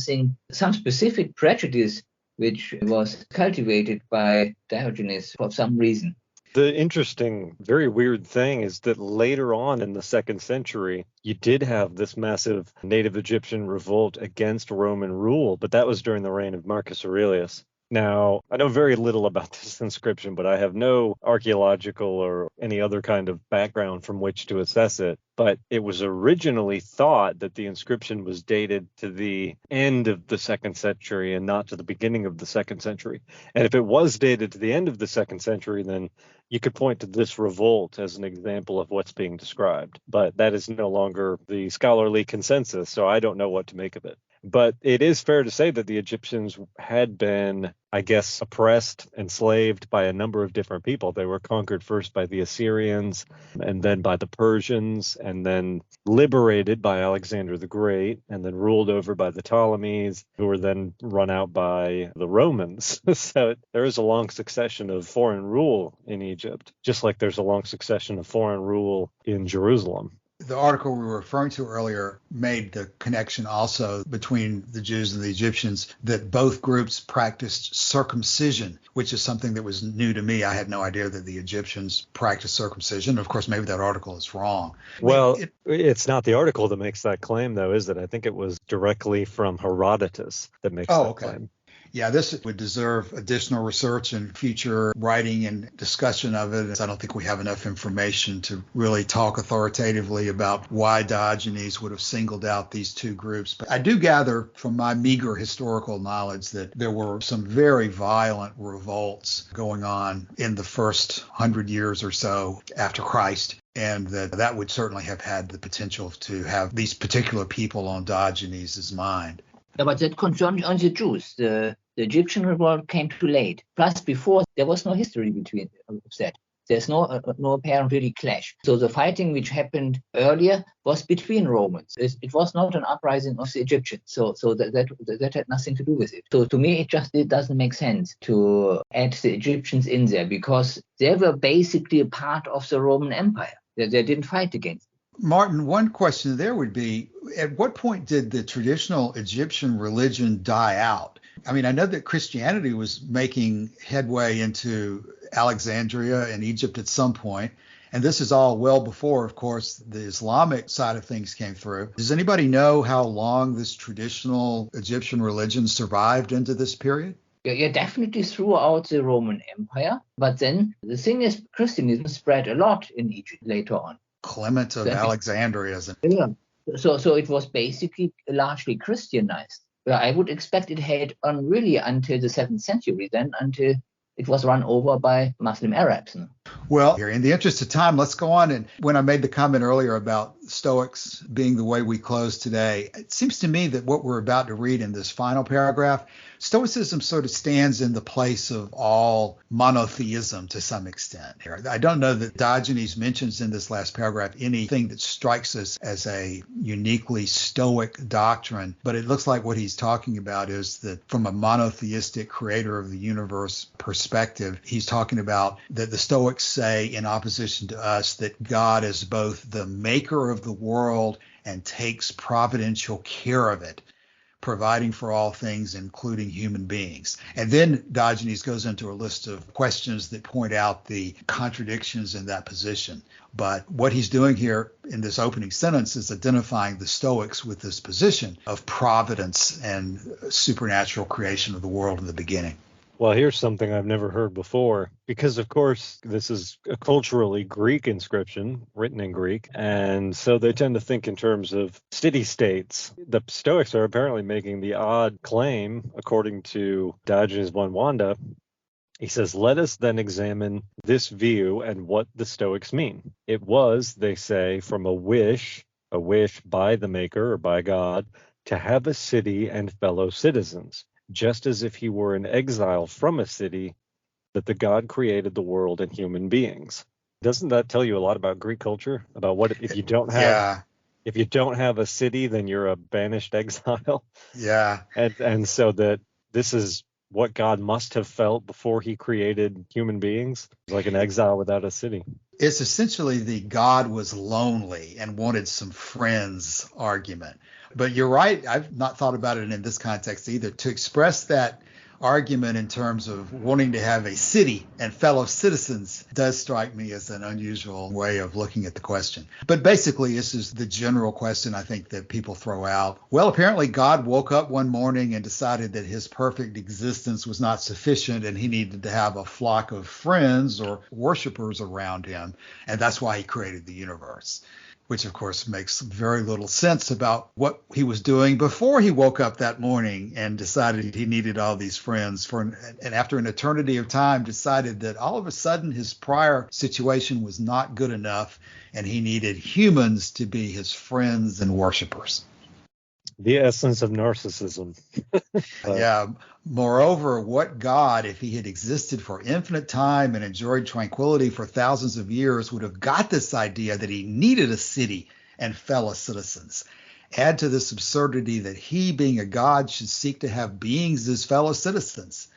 [SPEAKER 3] specific prejudice which was cultivated by Diogenes for some reason.
[SPEAKER 2] The interesting, very weird thing is that later on in the 2nd century, you did have this massive native Egyptian revolt against Roman rule, but that was during the reign of Marcus Aurelius. Now, I know very little about this inscription, but I have no archaeological or any other kind of background from which to assess it. But it was originally thought that the inscription was dated to the end of the 2nd century and not to the beginning of the 2nd century. And if it was dated to the end of the 2nd century, then you could point to this revolt as an example of what's being described. But that is no longer the scholarly consensus, so I don't know what to make of it. But it is fair to say that the Egyptians had been, I guess, oppressed, enslaved by a number of different people. They were conquered first by the Assyrians and then by the Persians and then liberated by Alexander the Great and then ruled over by the Ptolemies, who were then run out by the Romans. So there is a long succession of foreign rule in Egypt, just like there's a long succession of foreign rule in Jerusalem.
[SPEAKER 1] The article we were referring to earlier made the connection also between the Jews and the Egyptians, that both groups practiced circumcision, which is something that was new to me. I had no idea that the Egyptians practiced circumcision. Of course, maybe that article is wrong.
[SPEAKER 2] Well, it's not the article that makes that claim, though, is it? I think it was directly from Herodotus that makes that claim.
[SPEAKER 1] Yeah, this would deserve additional research and future writing and discussion of it. I don't think we have enough information to really talk authoritatively about why Diogenes would have singled out these two groups. But I do gather from my meager historical knowledge that there were some very violent revolts going on in the first 100 years or so after Christ. And that would certainly have had the potential to have these particular people on Diogenes' mind.
[SPEAKER 3] Yeah, but that concerned on the Jews. The Egyptian revolt came too late. Plus, before, there was no history between that. There's no apparent really clash. So the fighting which happened earlier was between Romans. It was not an uprising of the Egyptians. So that had nothing to do with it. So to me, it doesn't make sense to add the Egyptians in there, because they were basically a part of the Roman Empire. They didn't fight against it.
[SPEAKER 1] Martin, one question there would be, at what point did the traditional Egyptian religion die out? I mean, I know that Christianity was making headway into Alexandria and Egypt at some point, and this is all well before, of course, the Islamic side of things came through. Does anybody know how long this traditional Egyptian religion survived into this period?
[SPEAKER 3] Yeah, definitely throughout the Roman Empire. But then the thing is, Christianism spread a lot in Egypt later on.
[SPEAKER 1] Clement of Alexandria.
[SPEAKER 3] Yeah. So it was basically largely Christianized. Well, I would expect it had on really until the 7th century, then until it was run over by Muslim Arabs.
[SPEAKER 1] Well, here, in the interest of time, let's go on. And when I made the comment earlier about Stoics being the way we close today, it seems to me that what we're about to read in this final paragraph, Stoicism sort of stands in the place of all monotheism to some extent here. I don't know that Diogenes mentions in this last paragraph anything that strikes us as a uniquely Stoic doctrine, but it looks like what he's talking about is that from a monotheistic creator of the universe perspective, he's talking about that the Stoics say, in opposition to us, that God is both the maker of the world and takes providential care of it, providing for all things, including human beings. And then Diogenes goes into a list of questions that point out the contradictions in that position. But what he's doing here in this opening sentence is identifying the Stoics with this position of providence and supernatural creation of the world in the beginning.
[SPEAKER 2] Well, here's something I've never heard before, because, of course, this is a culturally Greek inscription written in Greek. And so they tend to think in terms of city-states. The Stoics are apparently making the odd claim, according to Diogenes of Oinoanda. He says, let us then examine this view and what the Stoics mean. It was, they say, from a wish by the maker or by God, to have a city and fellow citizens, just as if he were an exile from a city, that the God created the world and human beings. Doesn't that tell you a lot about Greek culture? About what if you don't have a city, then you're a banished exile?
[SPEAKER 1] Yeah.
[SPEAKER 2] And so that this is what God must have felt before he created human beings, like an exile without a city.
[SPEAKER 1] It's essentially the God was lonely and wanted some friends argument. But you're right. I've not thought about it in this context either. To express that argument in terms of wanting to have a city and fellow citizens does strike me as an unusual way of looking at the question. But basically, this is the general question I think that people throw out. Well, apparently God woke up one morning and decided that his perfect existence was not sufficient and he needed to have a flock of friends or worshipers around him. And that's why he created the universe, which of course makes very little sense about what he was doing before he woke up that morning and decided he needed all these friends and after an eternity of time decided that all of a sudden his prior situation was not good enough and he needed humans to be his friends and worshipers.
[SPEAKER 2] The essence of narcissism.
[SPEAKER 1] Yeah. Moreover, what God, if he had existed for infinite time and enjoyed tranquility for thousands of years, would have got this idea that he needed a city and fellow citizens? Add to this absurdity that he, being a God, should seek to have beings as fellow citizens.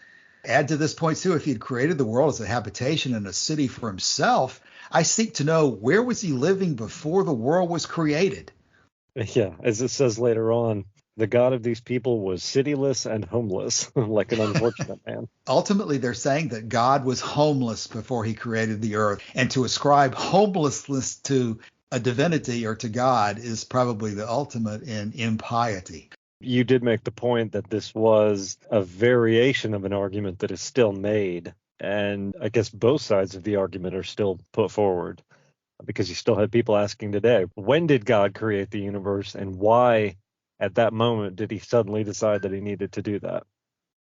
[SPEAKER 1] Add to this point, too, if he had created the world as a habitation and a city for himself, I seek to know, where was he living before the world was created?
[SPEAKER 2] Yeah, as it says later on, the God of these people was cityless and homeless, like an unfortunate man.
[SPEAKER 1] Ultimately, they're saying that God was homeless before he created the earth. And to ascribe homelessness to a divinity or to God is probably the ultimate in impiety.
[SPEAKER 2] You did make the point that this was a variation of an argument that is still made. And I guess both sides of the argument are still put forward, because you still have people asking today, when did God create the universe and why at that moment did he suddenly decide that he needed to do that?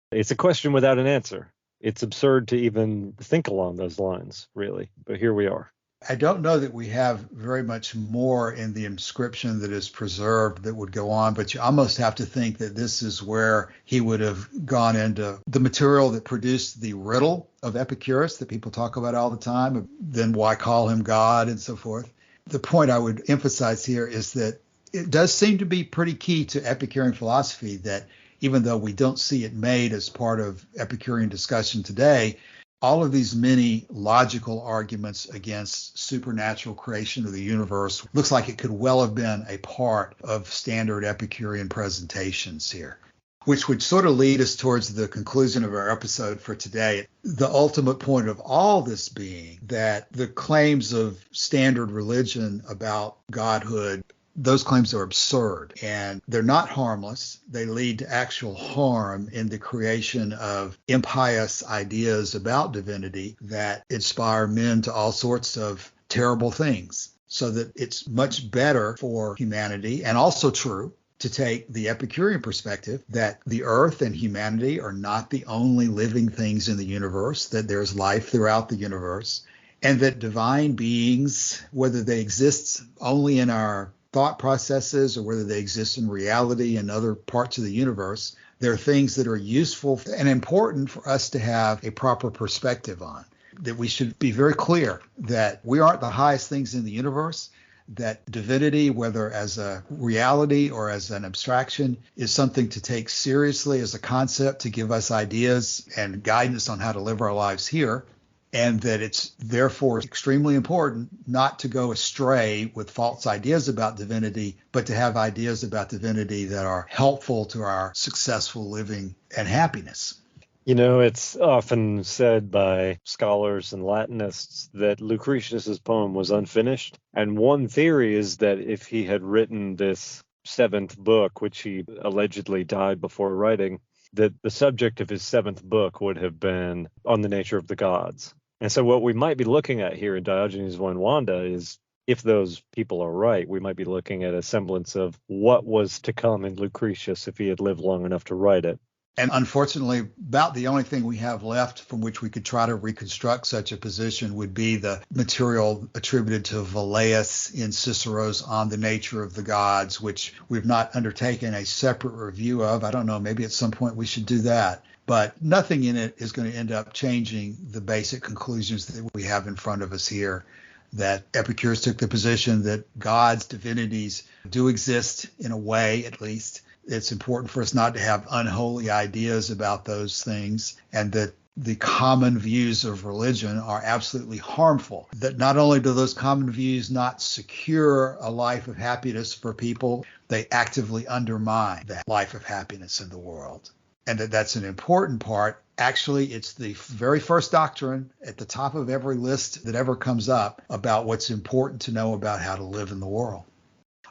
[SPEAKER 2] It's a question without an answer. It's absurd to even think along those lines, really. But here we are.
[SPEAKER 1] I don't know that we have very much more in the inscription that is preserved that would go on, but you almost have to think that this is where he would have gone into the material that produced the riddle of Epicurus that people talk about all the time, then why call him God and so forth. The point I would emphasize here is that it does seem to be pretty key to Epicurean philosophy that even though we don't see it made as part of Epicurean discussion today, all of these many logical arguments against supernatural creation of the universe looks like it could well have been a part of standard Epicurean presentations here, which would sort of lead us towards the conclusion of our episode for today. The ultimate point of all this being that the claims of standard religion about godhood, those claims are absurd and they're not harmless. They lead to actual harm in the creation of impious ideas about divinity that inspire men to all sorts of terrible things. So that it's much better for humanity, and also true, to take the Epicurean perspective that the earth and humanity are not the only living things in the universe, that there's life throughout the universe, and that divine beings, whether they exist only in our thought processes or whether they exist in reality and other parts of the universe, they're things that are useful and important for us to have a proper perspective on. That we should be very clear that we aren't the highest things in the universe, that divinity, whether as a reality or as an abstraction, is something to take seriously as a concept to give us ideas and guidance on how to live our lives here. And that it's therefore extremely important not to go astray with false ideas about divinity, but to have ideas about divinity that are helpful to our successful living and happiness.
[SPEAKER 2] You know, it's often said by scholars and Latinists that Lucretius's poem was unfinished. And one theory is that if he had written this seventh book, which he allegedly died before writing, that the subject of his seventh book would have been on the nature of the gods. And so what we might be looking at here in Diogenes of Oinoanda is, if those people are right, we might be looking at a semblance of what was to come in Lucretius if he had lived long enough to write it.
[SPEAKER 1] And unfortunately, about the only thing we have left from which we could try to reconstruct such a position would be the material attributed to Velleius in Cicero's On the Nature of the Gods, which we've not undertaken a separate review of. I don't know, maybe at some point we should do that. But nothing in it is going to end up changing the basic conclusions that we have in front of us here, that Epicurus took the position that gods, divinities do exist in a way, at least. It's important for us not to have unholy ideas about those things, and that the common views of religion are absolutely harmful, that not only do those common views not secure a life of happiness for people, they actively undermine that life of happiness in the world. and that's an important part. Actually, it's the very first doctrine at the top of every list that ever comes up about what's important to know about how to live in the world.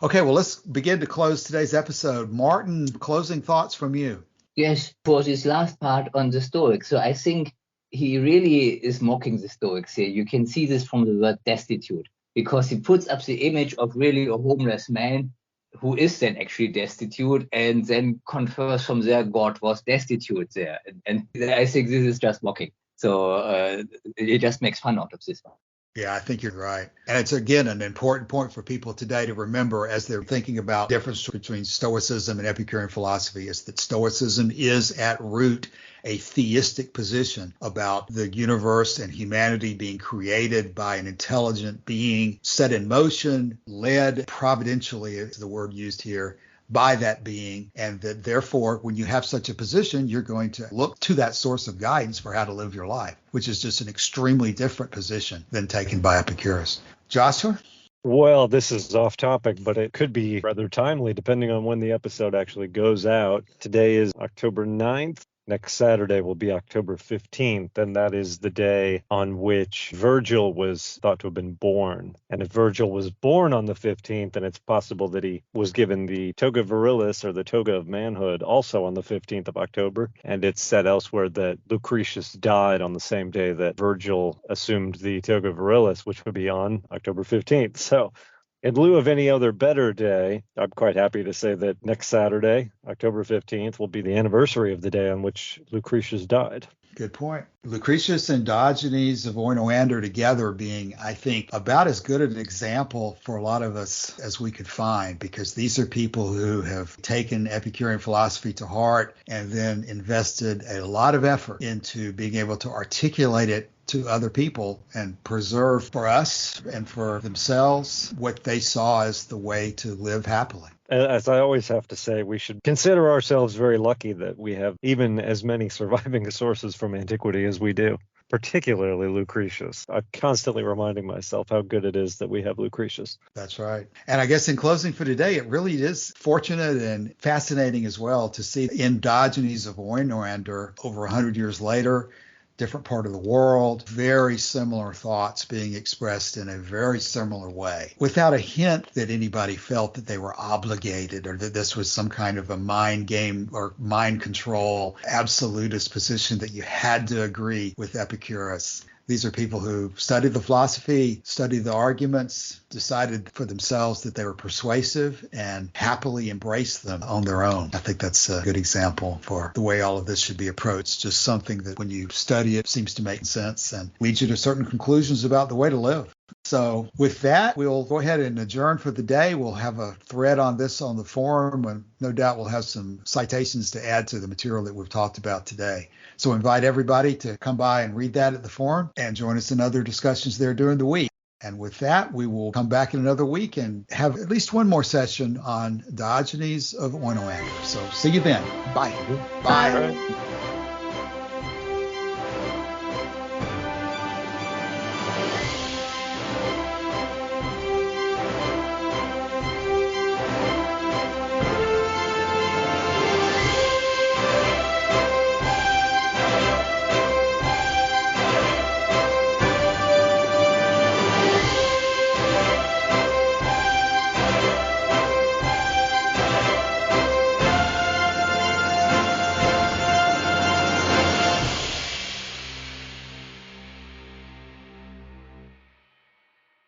[SPEAKER 1] Okay, well, let's begin to close today's episode. Martin, closing thoughts from you.
[SPEAKER 3] Yes, for this last part on the Stoics. So I think he really is mocking the Stoics here. You can see this from the word destitute, because he puts up the image of really a homeless man who is then actually destitute, and then confers from there God was destitute there. And I think this is just mocking. So it just makes fun out of this one.
[SPEAKER 1] Yeah, I think you're right. And it's, again, an important point for people today to remember as they're thinking about the difference between Stoicism and Epicurean philosophy, is that Stoicism is at root a theistic position about the universe and humanity being created by an intelligent being, set in motion, led providentially, is the word used here, by that being, and that therefore when you have such a position, you're going to look to that source of guidance for how to live your life, which is just an extremely different position than taken by Epicurus. Joshua?
[SPEAKER 2] Well, this is off topic, but it could be rather timely depending on when the episode actually goes out. Today is October 9th. Next Saturday will be October 15th, and that is the day on which Virgil was thought to have been born. And if Virgil was born on the 15th, then it's possible that he was given the toga virilis, or the toga of manhood, also on the 15th of October. And it's said elsewhere that Lucretius died on the same day that Virgil assumed the toga virilis, which would be on October 15th. So in lieu of any other better day, I'm quite happy to say that next Saturday, October 15th, will be the anniversary of the day on which Lucretius died.
[SPEAKER 1] Good point. Lucretius and Diogenes of Oinoanda together being, I think, about as good an example for a lot of us as we could find, because these are people who have taken Epicurean philosophy to heart and then invested a lot of effort into being able to articulate it to other people and preserve for us and for themselves what they saw as the way to live happily.
[SPEAKER 2] As I always have to say, we should consider ourselves very lucky that we have even as many surviving sources from antiquity as we do, particularly Lucretius. I'm constantly reminding myself how good it is that we have Lucretius.
[SPEAKER 1] That's right. And I guess in closing for today, it really is fortunate and fascinating as well to see in Diogenes of Oinoanda over 100 years later, different part of the world, very similar thoughts being expressed in a very similar way, without a hint that anybody felt that they were obligated or that this was some kind of a mind game or mind control, absolutist position that you had to agree with Epicurus. These are people who studied the philosophy, studied the arguments, decided for themselves that they were persuasive, and happily embraced them on their own. I think that's a good example for the way all of this should be approached. Just something that when you study it seems to make sense and leads you to certain conclusions about the way to live. So with that, we'll go ahead and adjourn for the day. We'll have a thread on this on the forum, and no doubt we'll have some citations to add to the material that we've talked about today. So invite everybody to come by and read that at the forum and join us in other discussions there during the week. And with that, we will come back in another week and have at least one more session on Diogenes of Oinoanda. So see you then. Bye.
[SPEAKER 2] Bye.